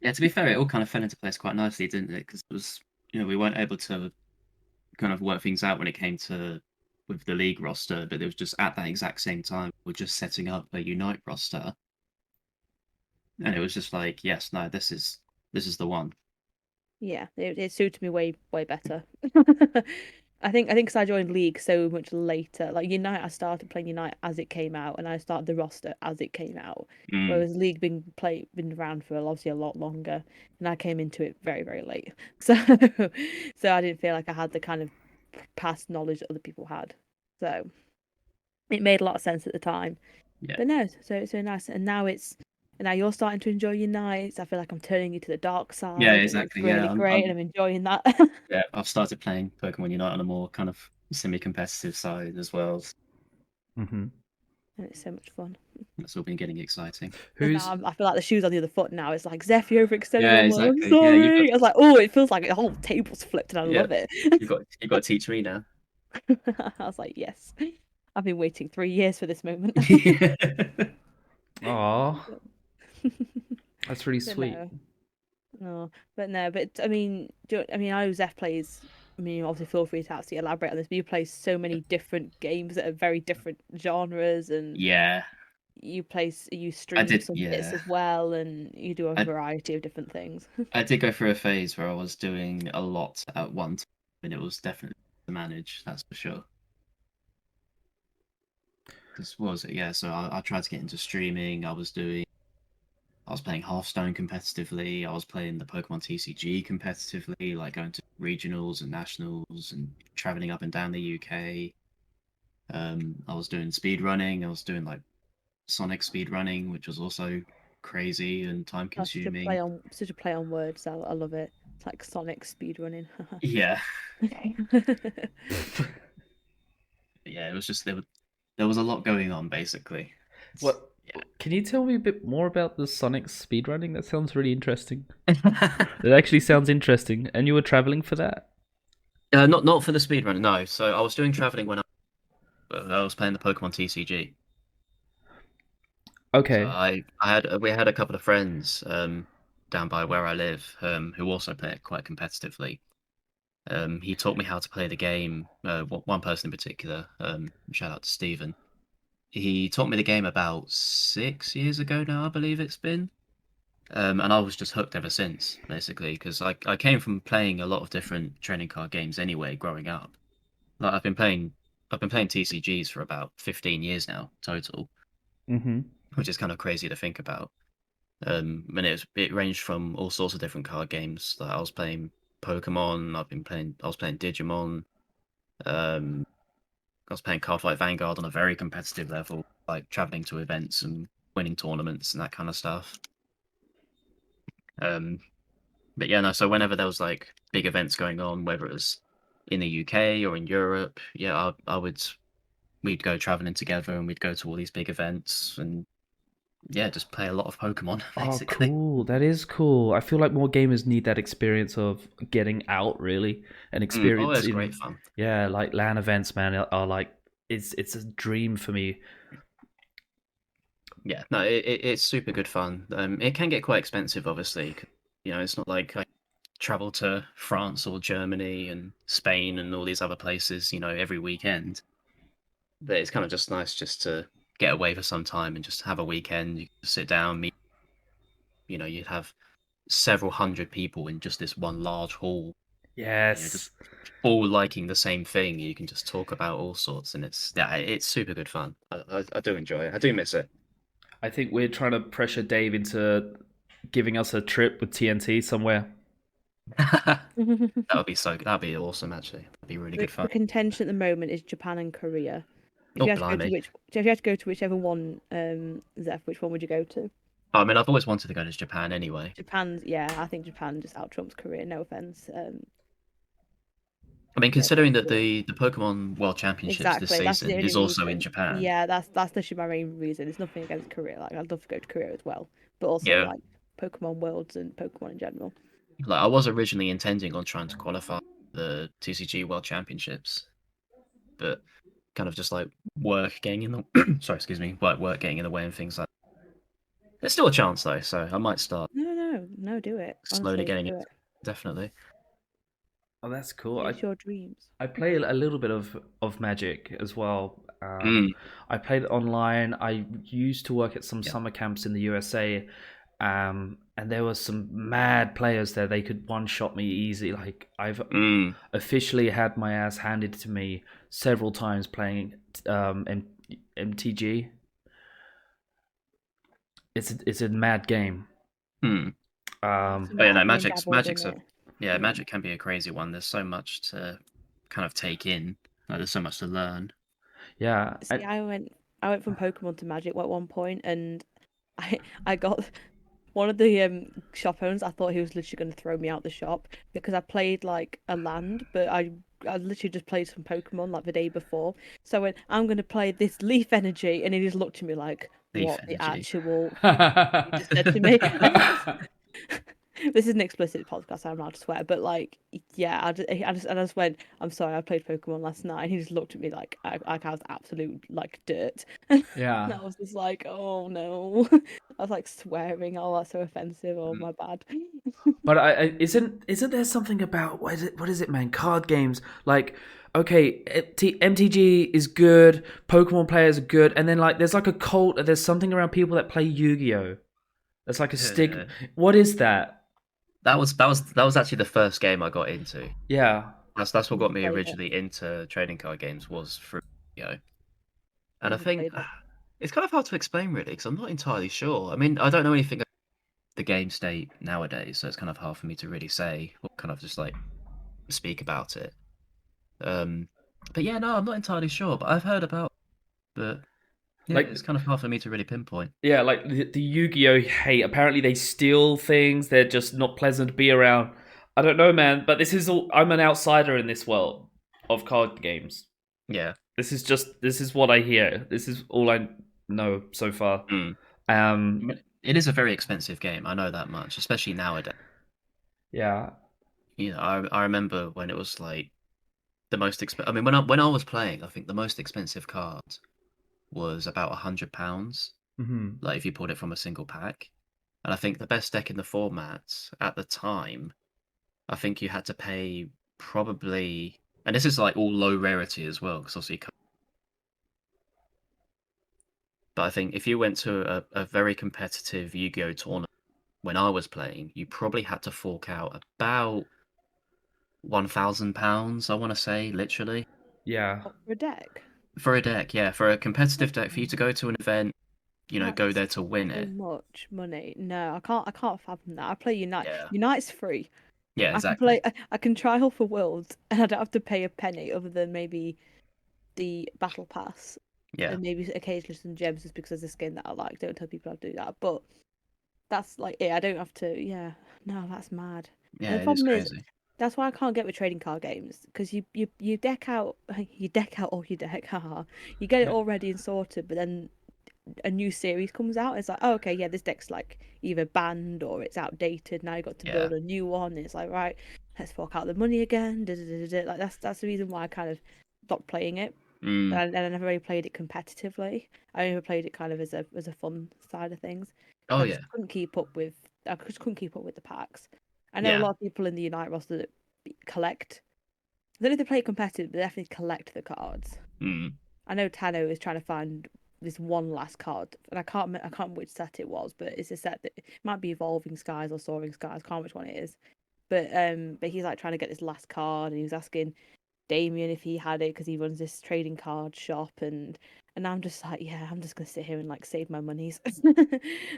D: yeah, to be fair, it all kind of fell into place quite nicely, didn't it? Because it was, we weren't able to kind of work things out when it came to with the league roster, but it was just at that exact same time we're just setting up a Unite roster, and it was just like, yes, no, this is the one.
C: Yeah, it suited me way better. I think 'cause I joined League so much later. Like Unite, I started playing Unite as it came out, and I started the roster as it came out.
D: Mm,
C: Whereas League been around for obviously a lot longer, and I came into it very late. So so I didn't feel like I had the kind of past knowledge that other people had. So it made a lot of sense at the time.
D: yeah,
C: But no, so it's so nice. And now you're starting to enjoy your nights. I feel like I'm turning you to the dark
D: yeah,
C: side, and it's
D: exactly.
C: really
D: Yeah,
C: great, and I'm enjoying that.
D: yeah, I've started playing Pokemon Unite on a more kind of semi-competitive side as well.
B: Mm-hmm.
C: And it's so much fun.
D: That's all been getting exciting.
C: And
B: Who's
C: now I feel like the shoe's on the other foot now. It's like, Zeph, you overextended.
D: Yeah,
C: I'm like, I'm
D: exactly. Yeah,
C: sorry. I was like, oh, it feels like the whole table's flipped and I
D: yeah,
C: love it.
D: you've got to teach me now.
C: I was like, yes. I've been waiting 3 years for this moment.
B: Aw, that's really
C: But
B: sweet.
C: but I mean, I mean, I know Zeph plays. I mean, obviously, feel free to actually elaborate on this. But you play so many different games that are very different genres, and
D: Yeah,
C: you
D: I
C: stream
D: did.
C: some bits
D: Yeah,
C: as well, and you do a
D: I
C: variety of different things.
D: I did go through a phase where I was doing a lot at one time, and it was definitely to manage. That's for sure. Because what was it? Yeah, so I tried to get into streaming. I was playing Hearthstone competitively. I was playing the Pokemon TCG competitively, like going to regionals and nationals and traveling up and down the UK. I was doing speed running. I was doing like Sonic speed running, which was also crazy and time
C: That's
D: consuming.
C: such a play on words. I love it. It's like Sonic speedrunning.
D: Yeah, yeah. It was just there was a lot going on basically.
B: What?
D: Yeah.
B: Can you tell me a bit more about the Sonic speedrunning? That sounds really interesting. It actually sounds interesting. And you were traveling for that?
D: Not for the speed run, no. So I was doing traveling when I was playing the Pokemon TCG. So
B: Okay.
D: I had we had a couple of friends down by where I live who also play it quite competitively. He taught me how to play the game. One person in particular, shout out to Stephen. He taught me the game about 6 years ago now, I believe it's been. And I was just hooked ever since, basically, because I came from playing a lot of different trading card games anyway, growing up. Like I've been playing TCGs for about 15 years now total,
B: Mm-hmm.
D: which is kind of crazy to think about. And it ranged from all sorts of different card games. Like I was playing Pokemon, I was playing Digimon, um, I was playing Cardfight Vanguard on a very competitive level, like traveling to events and winning tournaments and that kind of stuff. Um, but yeah, no. So whenever there was like big events going on, whether it was in the UK or in Europe, yeah, I would we'd go traveling together and we'd go to all these big events and yeah, just play a lot of Pokemon
B: Oh,
D: basically.
B: cool. That is cool. I feel like more gamers need that experience of getting out, really, and
D: Oh,
B: experience
D: it's
B: in,
D: great fun.
B: yeah, like LAN events, man, are like it's a dream for me.
D: Yeah, no, it's super good fun. It can get quite expensive, obviously. You know, it's not like I travel to France or Germany and Spain and all these other places, you know, every weekend. But it's kind of just nice just to get away for some time and just have a weekend. You can sit down, meet, you know, you'd have several hundred people in just this one large hall, you know, just
B: Yes.
D: all liking the same thing. You can just talk about all sorts, and it's super good fun. I do enjoy it. I do miss it.
B: I think we're trying to pressure Dave into giving us a trip with TNT somewhere.
D: That would be that'd be awesome. Actually, that'd be really good
C: The
D: fun.
C: contention at the moment is Japan and Korea. If
D: Oh,
C: you had to go to
D: blimey!
C: if you had to go to whichever one, Zeph, which one would you go to?
D: I mean, I've always wanted to go to Japan anyway.
C: Japan's, yeah, I think Japan just out trumps Korea. No offense.
D: I mean,
C: No
D: considering
C: offense
D: that
C: to it.
D: the Pokemon World Championships this
C: Exactly. That's the
D: season
C: only
D: is also in
C: reason.
D: Japan.
C: Yeah, that's literally my main reason. It's nothing against Korea. Like I'd love to go to Korea as well, but also
D: Yeah,
C: like Pokemon Worlds and Pokemon in general.
D: like I was originally intending on trying to qualify the TCG World Championships, but kind of just like work getting in the sorry, excuse me, work getting in the way and things like. There's still a chance though, so I might start
C: No, do it.
D: slowly
C: Honestly,
D: getting
C: do
D: it.
C: it.
D: Definitely.
B: Oh, that's cool.
C: Chase your dreams.
B: I play a little bit of Magic as well.
D: Mm,
B: I played it online. I used to work at some
D: yeah.
B: summer camps in the USA, and there was some mad players there. They could one shot me easy. Like I've
D: Mm,
B: officially had my ass handed to me several times playing MTG. It's a mad game.
D: mm.
C: So
D: Oh yeah, no,
C: I've only dabbled in
D: Magic's a
C: it.
D: yeah,
C: Yeah.
D: Magic can be a crazy one. There's so much to kind of take in. Like, there's so much to learn.
B: Yeah,
C: See, I went from Pokemon to Magic at one point, and I got one of the shop owners, I thought he was literally going to throw me out the shop because I played like a land, but I literally just played some Pokemon like the day before. So I went, I'm going to play this Leaf Energy, and he just looked at me like,
D: Leaf
C: what the
D: energy.
C: actual you just said to me. This is an explicit podcast. I'm allowed to swear, but like, yeah, I just went. I'm sorry. I played Pokemon last night, and he just looked at me like I was absolute like dirt, and
B: Yeah.
C: I was just like, oh no. I was like swearing. Oh, that's so offensive. Oh, my bad.
B: But isn't there something about what is it, man? Card games like. Okay, MTG is good. Pokemon players are good, and then like there's like a cult. There's something around people that play Yu-Gi-Oh. It's like a stigma. What is that?
D: That was actually the first game I got into.
B: Yeah.
D: That's what got
C: Never
D: me
C: played it.
D: originally into trading card games was through Yu-Gi-Oh. And I
C: Never
D: think
C: played it.
D: it's kind of hard to explain really because I'm not entirely sure. I mean, I don't know anything about the game state nowadays, so it's kind of hard for me to really say or kind of just like speak about it. Um, but yeah, no, I'm not entirely sure, but I've heard about. But yeah,
B: Like
D: it's kind of hard for me to really pinpoint.
B: yeah, like the Yu-Gi-Oh hate. Apparently they steal things. They're just not pleasant to be around. I don't know, man. But this is all. I'm an outsider in this world of card games.
D: Yeah.
B: This is what I hear. This is all I know so far.
D: Mm.
B: Um,
D: But it is a very expensive game. I know that much, especially nowadays.
B: yeah.
D: You know, I remember when it was like the most expensive. I mean, when I was playing, I think the most expensive card was about £100.
B: Hmm.
D: Like if you pulled it from a single pack, and I think the best deck in the format at the time, I think you had to pay probably, and this is like all low rarity as well, because obviously. But I think if you went to a very competitive Yu-Gi-Oh tournament when I was playing, you probably had to fork out about £1,000. I want to say literally.
B: Yeah.
C: What, for a deck?
D: For a deck, yeah, for a competitive deck, for you to go to an event, go
C: That's
D: there to win
C: so
D: it.
C: much money. No, I can't. I can't fathom that. I play Unite.
D: Yeah.
C: Unite's free.
D: Yeah,
C: I can
D: exactly.
C: play. I can try Hull for Worlds, and I don't have to pay a penny other than maybe the battle pass,
D: Yeah.
C: and maybe occasionally some gems just because there's a skin that I like. Don't tell people I do that, but that's like I don't have to. Yeah, no, that's mad. And
D: Yeah,
C: the
D: it is
C: problem is,
D: crazy.
C: that's why I can't get with trading card games because you deck out you deck out all your deck, haha. You get it
B: Yeah.
C: all ready and sorted, but then a new series comes out. It's like, oh, okay, yeah, this deck's like either banned or it's outdated. Now you got to
D: Yeah.
C: build a new one. And it's like, right, let's fork out the money again. Da, da, da, da. Like that's the reason why I kind of stopped playing it.
D: Mm.
C: And I never really played it competitively. I only played it kind of as a fun side of things because
D: Oh
C: I
D: yeah.
C: just couldn't keep up with the packs. I know a
D: Yeah.
C: lot of people in the Unite roster that collect. I don't know if they play competitive, but they definitely collect the cards.
D: Mm.
C: I know Tano is trying to find this one last card, and I can't remember which set it was, but it's a set that it might be Evolving Skies or Soaring Skies. I can't remember which one it is. But he's like trying to get this last card, and he was asking Damien if he had it because he runs this trading card shop, and I'm just like, yeah, I'm just gonna sit here and like save my monies.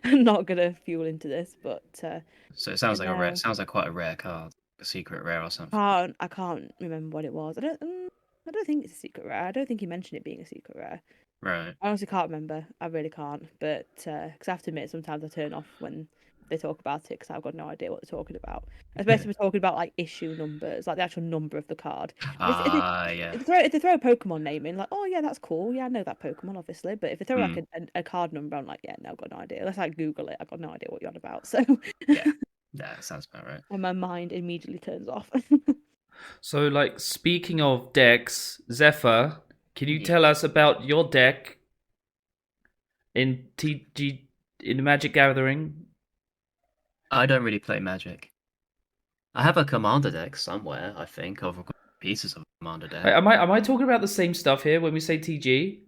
C: I'm not gonna fuel into this, but
D: So it sounds like
C: no,
D: sounds like quite a rare card, a secret rare or something.
C: I can't remember what it was. I don't think it's a secret rare. I don't think he mentioned it being a secret rare.
D: Right.
C: I honestly can't remember. I really can't. But because I have to admit, sometimes I turn off when they talk about it because I've got no idea what they're talking about. Especially if we're talking about like issue numbers, like the actual number of the card.
D: Yeah.
C: If they throw a Pokemon name in, like, oh yeah, that's cool. Yeah, I know that Pokemon, obviously. But if they throw like
D: Mm.
C: a card number, I'm like, yeah, no, I've got no idea. Let's like Google it. I've got no idea what you're on about. So
D: Yeah. Yeah, that sounds about right.
C: and my mind immediately turns off.
B: So, like, speaking of decks, Zephyr, can you
D: Yeah.
B: tell us about your deck in TG in the Magic Gathering?
D: I don't really play Magic. I have a commander deck somewhere, I think. I've got pieces of a commander deck.
B: Am I talking about the same stuff here when we say TG?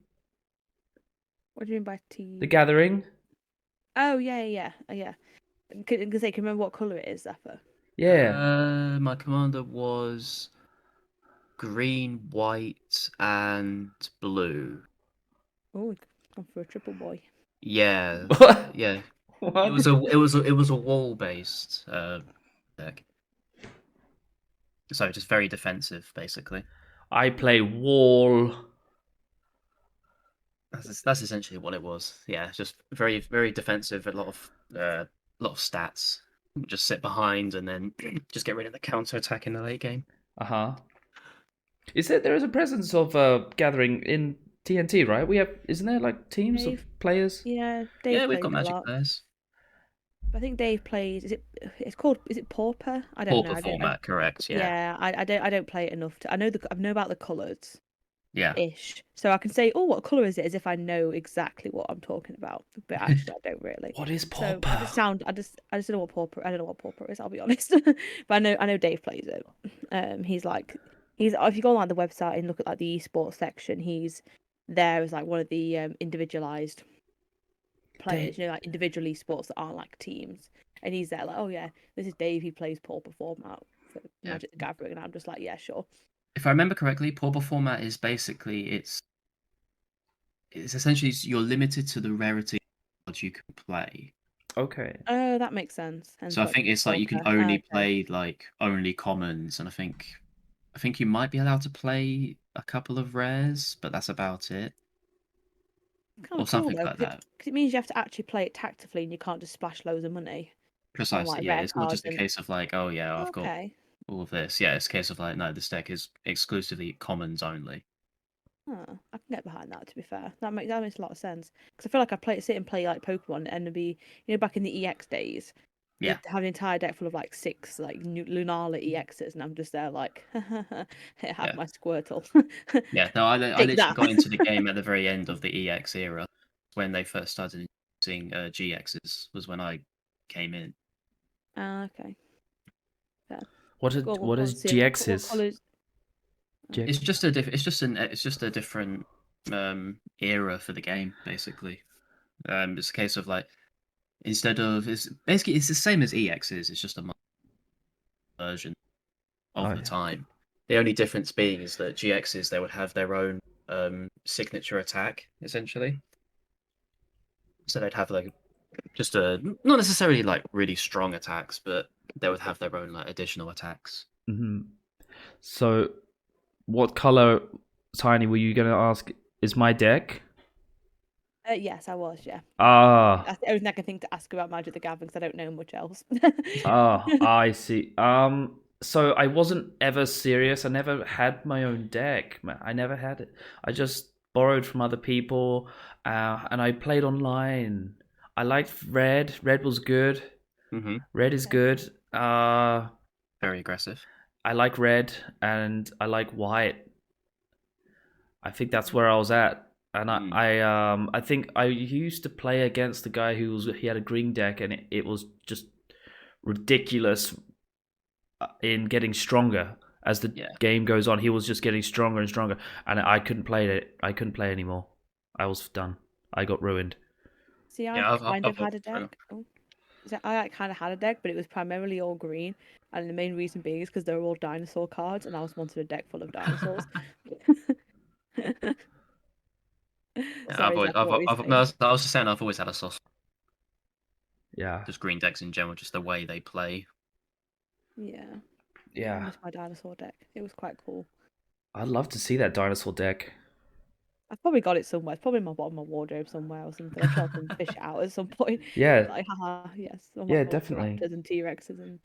C: What do you mean by T?
B: The Gathering?
C: Oh yeah. Can you remember what color it is, Zephyr?
B: Yeah.
D: My commander was green, white, and blue.
C: Oh, gone for a triple boy.
D: Yeah,
B: What?
D: yeah.
B: What?
D: It was a wall based deck. So just very defensive, basically.
B: I play Wall.
D: That's essentially what it was. Yeah, just very very defensive. A lot of lot of stats. Just sit behind and then just get rid of the counter attack in the late game.
B: Uh-huh. There is a presence of gathering in TNT, right? Isn't there like teams of
C: Dave,
B: players?
C: yeah,
D: Yeah,
C: Dave
D: we've
C: plays
D: got
C: a
D: Magic
C: lot.
D: players.
C: I think Dave plays. Is it Pauper? I don't know.
D: Pauper format, correct? Yeah,
C: Yeah, I don't play it enough to. I know about the colours
D: yeah,
C: ish, so I can say, oh, what colour is it? As if I know exactly what I'm talking about, but actually I don't really.
B: What is
C: So
B: Pauper?
C: I just don't know what Pauper. I don't know what Pauper is. I'll be honest, but I know Dave plays it. He's if you go on like the website and look at like the esports section, he's there as like one of the individualized
B: They
C: players, like individual esports that aren't like teams. And he's there like, oh yeah, this is Dave. He plays Pauper format for
D: yeah.
C: Magic the Gathering, and I'm just like, yeah, sure.
D: If I remember correctly, Pauper format is basically it's essentially you're limited to the rarity of cards you can play.
B: Okay.
C: Oh, that makes sense. Hence,
D: So I
C: like
D: think it's like you can
C: Pauper.
D: only
C: Okay.
D: play like only commons, and I think you might be allowed to play a couple of rares, but that's about it,
C: Kind
D: or
C: of cool
D: something
C: though,
D: like that.
C: because it means you have to actually play it tactically, and you can't just splash loads of money on
D: Precisely,
C: like
D: yeah.
C: rare
D: It's not
C: cards.
D: just a
C: And
D: case of like, oh yeah, I've got
C: okay,
D: all of this. Yeah, it's a case of like, no, this deck is exclusively commons only.
C: huh, I can get behind that. To be fair, that makes a lot of sense. Because I feel like sit and play like Pokemon, and it'd be back in the EX days,
D: Yeah,
C: they'd have an entire deck full of like six like Lunala EXs, and I'm just there like, have
D: yeah,
C: my Squirtle.
D: yeah. No, I
C: Take
D: literally
C: that.
D: got into the game at the very end of the EX era when they first started using GXs was when I came in.
C: Ah, okay. Fair.
B: What is
C: What
B: GXs?
C: colours?
D: It's
B: GX.
D: just a it's just a different era for the game basically. It's a case of like instead of it's the same as EXs. It's just a version
B: Oh
D: of the
B: yeah.
D: time. The only difference being is that GXs they would have their own signature attack essentially. So they'd have like just a not necessarily like really strong attacks, but they would have their own like additional attacks.
B: Hmm. So, what color, Tiny, were you gonna ask? Is my deck?
C: Yes, I was. Yeah,
B: Ah,
C: that's the only thing I can think to ask about Magic the Gathering because I don't know much else.
B: I see. So I wasn't ever serious. I never had my own deck. I never had it. I just borrowed from other people, and I played online. I liked Red. Red was good.
D: Mm-hmm.
B: Red is good.
D: Very aggressive.
B: I like red and I like white. I think that's where I was at. And
D: Mm.
B: I think I used to play against the guy he had a green deck, and it was just ridiculous in getting stronger as the
D: Yeah.
B: game goes on. He was just getting stronger and stronger, and I couldn't play it. I couldn't play anymore. I was done. I got ruined.
C: See, I
D: Yeah,
C: kind of had a
D: sorry.
C: deck. Oh. So I like, kind of had a deck, but it was primarily all green, and the main reason being is because they were all dinosaur cards, and I was wanted a deck full of dinosaurs.
D: Yeah,
C: Sorry, Zach, what were you
D: no,
C: saying?
D: I was just saying I've always had a soft
B: Yeah,
D: just green decks in general, just the way they play.
C: Yeah, I
B: yeah.
C: miss my dinosaur deck. It was quite cool.
B: I'd love to see that dinosaur deck.
C: I've probably got it somewhere. It's probably in my bottom of my wardrobe somewhere or something. I'm sure I can fish it out at some point.
B: Yeah,
C: Like, haha, yes, all my
B: yeah, definitely.
C: Velociraptors and T-Rexes and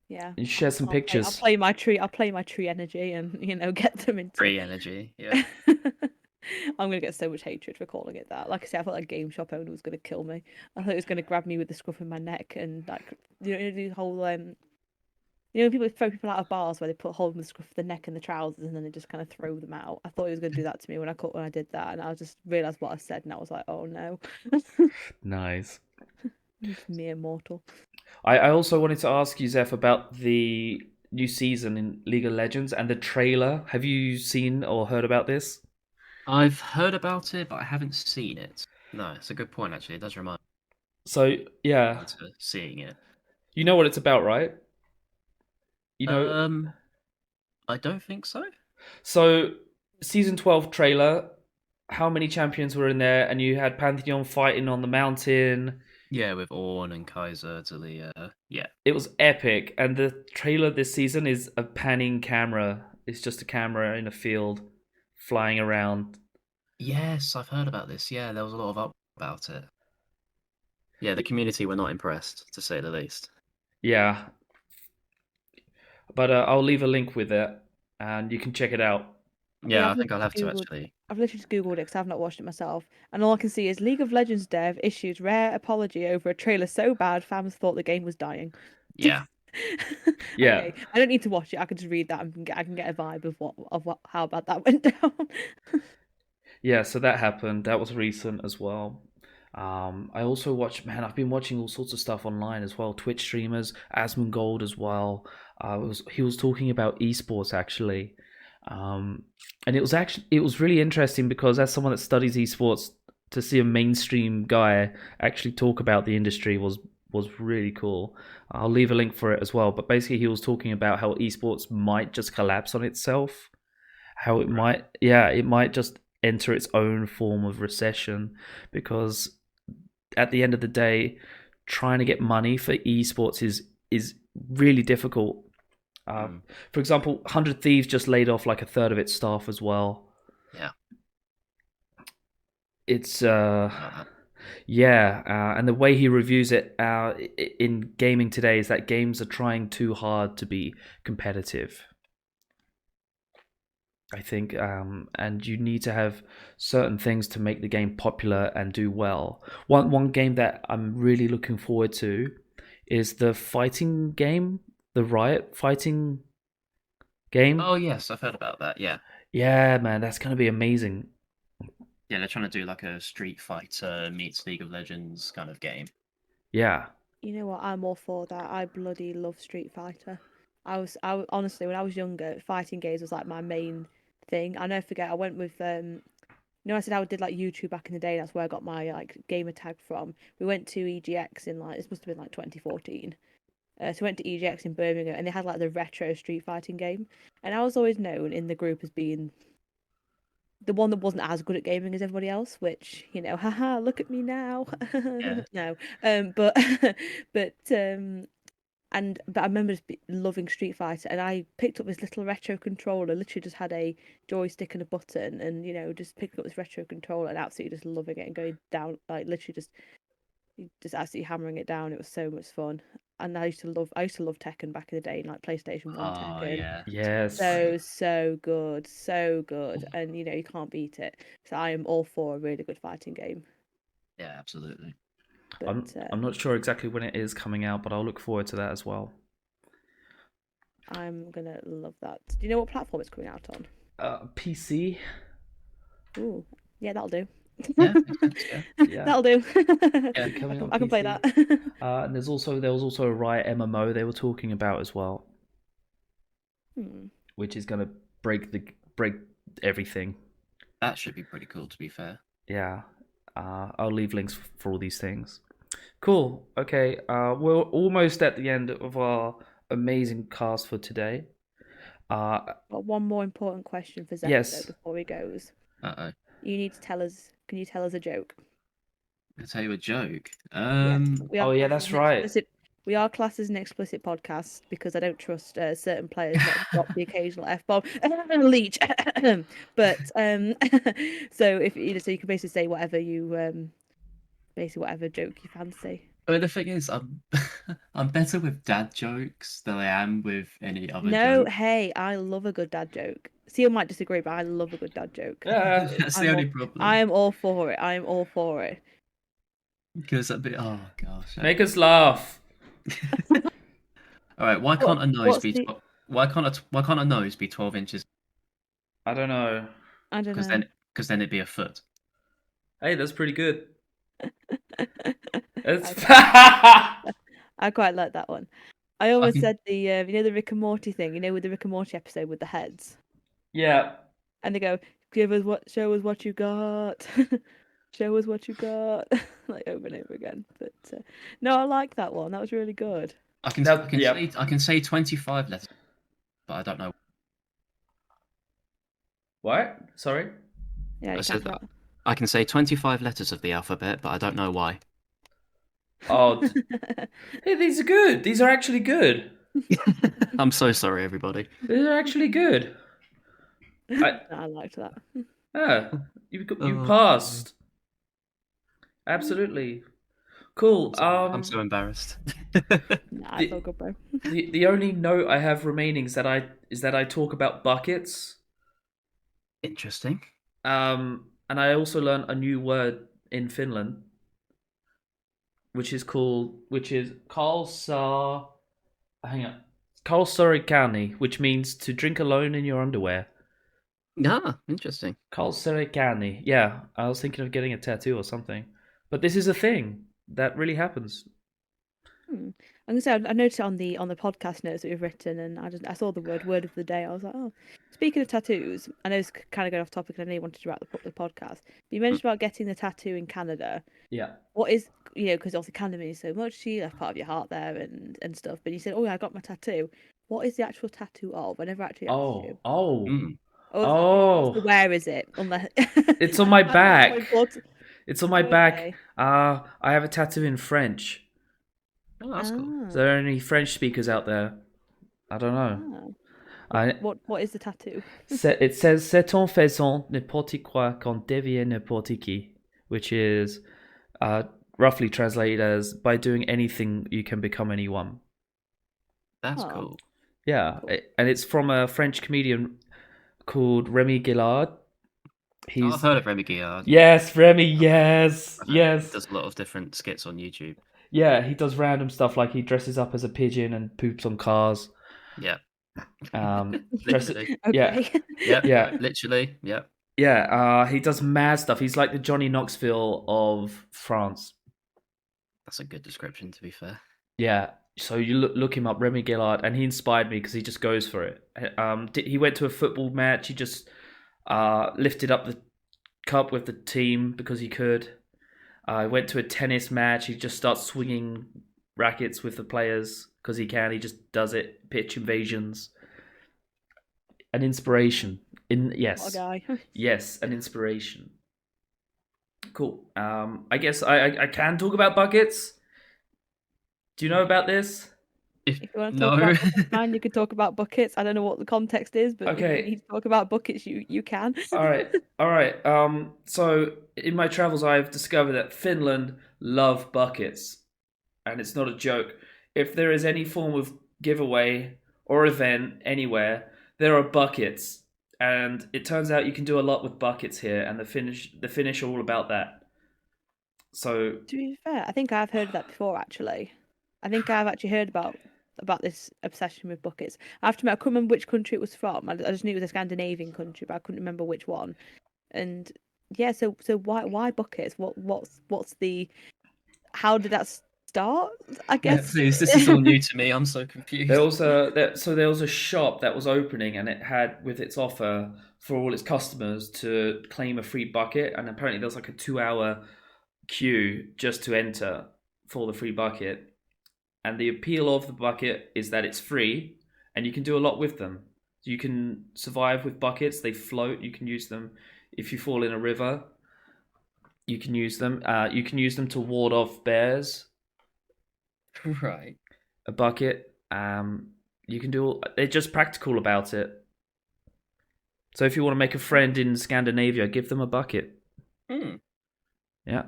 C: yeah,
B: You share some
C: I'll
B: pictures.
C: play my tree. I'll play my tree energy and get them into.
D: Free energy, yeah.
C: I'm gonna get so much hatred for calling it that. Like I said, I thought that game shop owner was gonna kill me. I thought he was gonna grab me with the scruff of my neck and like the whole people throw people out of bars where they hold them with the scruff of the neck and the trousers and then they just kind of throw them out. I thought he was gonna do that to me when I did that, and I just realized what I said and I was like, oh no,
B: Nice.
C: just mere mortal.
B: I also wanted to ask you, Zeph, about the new season in League of Legends and the trailer. Have you seen or heard about this?
D: I've heard about it, but I haven't seen it. No, it's a good point actually. It does remind
B: So, yeah,
D: me to seeing it.
B: you know what it's about, right? You know,
D: Um, I don't think so.
B: so season 12 trailer, how many champions were in there? And you had Pantheon fighting on the mountain.
D: Yeah, with Ornn and Kaiser to the yeah.
B: It was epic. And the trailer this season is a panning camera. It's just a camera in a field flying around.
D: Yes, I've heard about this. Yeah, there was a lot of up about it. Yeah, the community were not impressed, to say the least.
B: Yeah, but I'll leave a link with it, and you can check it out.
C: Yeah,
D: Yeah, I think I'll have to actually.
C: I've literally just googled it because I've not watched it myself, and all I can see is League of Legends dev issues rare apology over a trailer so bad fans thought the game was dying.
D: Yeah.
B: Yeah.
C: Okay, I don't need to watch it. I can just read that and I can get a vibe of how bad that went down.
B: Yeah, so that happened. That was recent as well. I also watched, man, I've been watching all sorts of stuff online as well. Twitch streamers, Asmongold as well. He was talking about esports actually, and it was really interesting because as someone that studies esports, to see a mainstream guy actually talk about the industry was really cool. I'll leave a link for it as well. But basically, he was talking about how esports might just collapse on itself, how it might, yeah, it might just enter its own form of recession because at the end of the day, trying to get money for esports is really difficult. For example, 100 Thieves just laid off like a third of its staff as well.
D: Yeah.
B: It's yeah, and the way he reviews it in gaming today is that games are trying too hard to be competitive. I think, and you need to have certain things to make the game popular and do well. One game that I'm really looking forward to is the fighting game, the Riot fighting game.
D: Oh yes, I've heard about that. Yeah.
B: Yeah, man, that's gonna be amazing.
D: Yeah, they're trying to do like a Street Fighter meets League of Legends kind of game.
B: Yeah,
C: You know what? I'm all for that. I bloody love Street Fighter. Honestly, when I was younger, fighting games was like my main thing. I never forget. I went with I said I did like YouTube back in the day. That's where I got my like gamer tag from. We went to EGX in like this must have been like 2014. So we went to EGX in Birmingham, and they had like the retro Street Fighting game. And I was always known in the group as being the one that wasn't as good at gaming as everybody else, which, haha, look at me now.
D: Yeah.
C: No. But but but I remember just loving Street Fighter, and I picked up this little retro controller, literally just had a joystick and a button, and just picking up this retro controller and absolutely just loving it and going down, like literally just absolutely hammering it down. It was so much fun. And I used to love Tekken back in the day, like PlayStation 1
D: Oh
C: Tekken.
D: yeah.
B: yes.
C: So good, so good, and you can't beat it. So I am all for a really good fighting game.
D: Yeah, absolutely.
C: But
B: I'm not sure exactly when it is coming out, but I'll look forward to that as well.
C: I'm gonna love that. Do you know what platform it's coming out on?
B: PC.
C: Ooh, yeah, that'll do.
D: Yeah, makes sense, yeah.
B: Yeah.
C: That'll do.
D: Yeah,
B: coming on
C: I can play
B: PC.
C: that.
B: And there was also a Riot MMO they were talking about as well, which is gonna break everything.
D: That should be pretty cool, to be fair.
B: Yeah. I'll leave links for all these things. Cool. Okay. We're almost at the end of our amazing cast for today.
C: Got one more important question for Xepher
B: Yes.
C: before he goes.
D: Uh-oh.
C: You need to tell us. Can you tell us a joke?
D: I'll tell you a joke.
C: Yeah.
B: Oh yeah, that's right.
C: We are classed as an explicit podcast because I don't trust certain players not to drop the occasional f bomb. Leech. But so so you can basically say whatever basically whatever joke you fancy.
D: I mean, the thing is, I'm better with dad jokes than I am with any other
C: No,
D: joke.
C: hey, I love a good dad joke. Seal might disagree, but I love a good dad joke.
B: Yeah.
D: That's the only problem.
C: I am all for it. I am all for it.
D: Because that bit, oh gosh.
B: Make us laugh.
D: All right, why can't a nose
C: what's
D: be
C: the-
D: why can't a nose be 12 inches?
B: I don't know.
C: I don't
D: Because
C: know.
D: then it'd be a foot.
B: Hey, that's pretty good. It's
C: I quite like that one. I almost
D: can-
C: said the the Rick and Morty thing, with the Rick and Morty episode with the heads,
B: yeah.
C: and they go, show us what you got, show us what you got, like over and over again. But no, I like that one. That was really good.
D: I can say 25 letters, but I don't know.
B: What? Sorry.
C: Yeah,
D: I
C: you
D: said
C: can
D: that. I can say 25 letters of the alphabet, but I don't know why.
B: Oh, hey, these are good. These are actually good.
D: I'm so sorry, everybody.
B: These are actually good.
C: I liked that.
B: Yeah, you passed. Absolutely. Cool.
D: I'm so embarrassed.
C: Nah, it's all good, bro.
B: The only note I have remaining is that I talk about buckets.
D: Interesting.
B: And I also learned a new word in Finland, which is kalsa. Hang on, kalsarikani, which means to drink alone in your underwear.
D: Ah, interesting.
B: Kalsarikani. Yeah, I was thinking of getting a tattoo or something, but this is a thing that really happens.
C: I'm gonna say I noticed it on the podcast notes that we've written, and I saw the word of the day. I was like, oh, speaking of tattoos, I know it's kind of going off topic, and I know you wanted to wrap the podcast, but you mentioned about getting the tattoo in Canada.
B: Yeah.
C: What is because obviously Canada means so much to you, that's part of your heart there and stuff. But you said, oh yeah, I got my tattoo. What is the actual tattoo of? I never actually asked you.
B: Oh.
C: Where is it? Unless
B: It's on my back.
C: important.
B: It's on my back.
C: Okay.
B: I have a tattoo in French.
D: Oh, that's cool.
B: Is there any French speakers out there? I don't know.
C: What is the tattoo?
B: It says "C'est en faisant n'importe quoi qu'on devient n'importe qui," which is roughly translated as by doing anything you can become anyone.
D: That's cool.
B: Yeah, and it's from a French comedian called Remy Guillard.
D: I've heard of Remy Guillard.
B: Yes, Remy. Yes.
D: He does a lot of different skits on YouTube.
B: Yeah, he does random stuff like he dresses up as a pigeon and poops on cars.
D: Yeah.
B: Literally.
C: Okay.
B: Yeah.
D: Literally. Yeah.
B: Yeah. He does mad stuff. He's like the Johnny Knoxville of France.
D: That's a good description, to be fair.
B: Yeah. So you look him up, Remy Guillard, and he inspired me because he just goes for it. He went to a football match. He just lifted up the cup with the team because he could. Went to a tennis match. He just starts swinging rackets with the players because he can. He just does it. Pitch invasions. An inspiration. Yes.
C: What a guy.
B: Yes, an inspiration. Cool. I guess I can talk about buckets. Do you know about this?
C: If you want to talk about buckets, fine, you can talk about buckets. I don't know what the context is, but if you need to talk about buckets, you can.
B: All right. So in my travels, I've discovered that Finland love buckets, and it's not a joke. If there is any form of giveaway or event anywhere, there are buckets, and it turns out you can do a lot with buckets here, and the Finnish are all about that. So
C: to be fair, I think I've heard of that before. Actually, I think I've actually heard about this obsession with buckets. I have to admit, I couldn't remember which country it was from. I just knew it was a Scandinavian country, but I couldn't remember which one. And yeah, so why buckets? What's the how did that start? I guess.
D: Yeah, please, this is all new to me. I'm so confused.
B: There was a shop that was opening, and it had with its offer for all its customers to claim a free bucket, and apparently there was like a 2-hour queue just to enter for the free bucket. And the appeal of the bucket is that it's free, and you can do a lot with them. You can survive with buckets. They float. You can use them if you fall in a river. You can use them. You can use them to ward off bears.
D: Right.
B: A bucket. You can do. They're just practical about it. So if you want to make a friend in Scandinavia, give them a bucket. Yeah.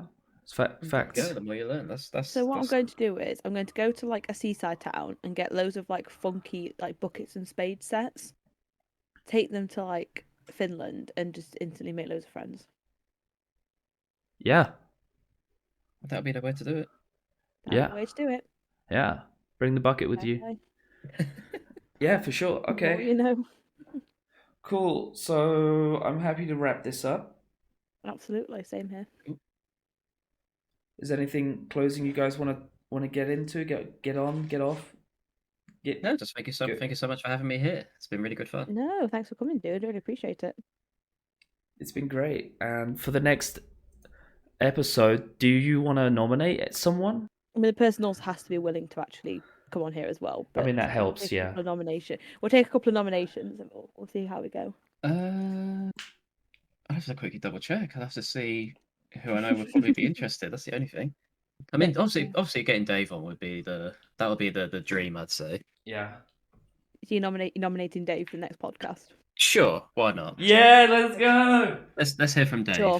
B: Facts.
D: Yeah, the more you learn.
C: So what I'm going to do is I'm going to go to like a seaside town and get loads of like funky like buckets and spade sets. Take them to like Finland and just instantly make loads of friends.
B: Yeah.
D: That'd be the way to do it.
C: That's the way to do it.
B: Yeah. Bring the bucket with you. Yeah, for sure. Okay.
C: Well, you know.
B: Cool. So I'm happy to wrap this up.
C: Absolutely. Same here.
B: Is there anything closing you guys want to get into? Get on, get off?
D: No, just thank you so much for having me here. It's been really good fun.
C: No, thanks for coming, dude. I really appreciate it.
B: It's been great. And for the next episode, do you want to nominate someone?
C: I mean, the person also has to be willing to actually come on here as well.
B: But I mean, that helps, yeah.
C: We'll take a couple of nominations and we'll see how we go.
D: I'll have to quickly double check. I'll have to see who I know would probably be interested. That's the only thing. I mean, obviously, getting Dave on would be the dream, I'd say.
C: Yeah. So you're nominating Dave for the next podcast?
D: Sure, why not?
B: Yeah, let's go.
D: Let's hear from Dave.
C: Sure.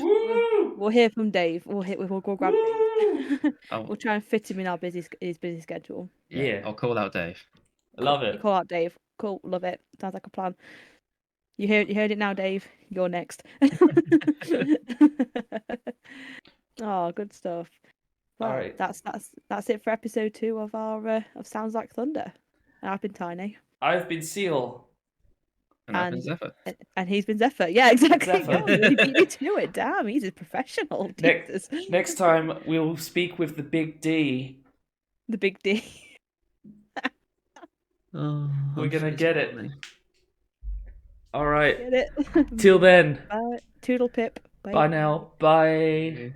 C: We'll hear from Dave. We'll go grab Dave. We'll try and fit him in our his busy schedule.
B: Yeah.
D: I'll call out Dave.
B: Love
C: You
B: it.
C: call out Dave. Cool, love it. Sounds like a plan. You heard it now, Dave. You're next. Oh, good stuff. Well,
B: All right.
C: that's it for episode 2 of our of Sounds Like Thunder. And I've been Tiny.
B: I've been Seal.
D: And I've been Xepher.
C: And he's been Xepher. Yeah, exactly.
B: Xepher.
C: God, he beat me to it. Damn, he's a professional. Jesus.
B: Next time we'll speak with the big D.
C: The big D.
D: Oh,
B: We're gonna get it. All right.
C: Get it?
B: Till then.
C: Bye. Toodle pip.
B: Bye now. Bye.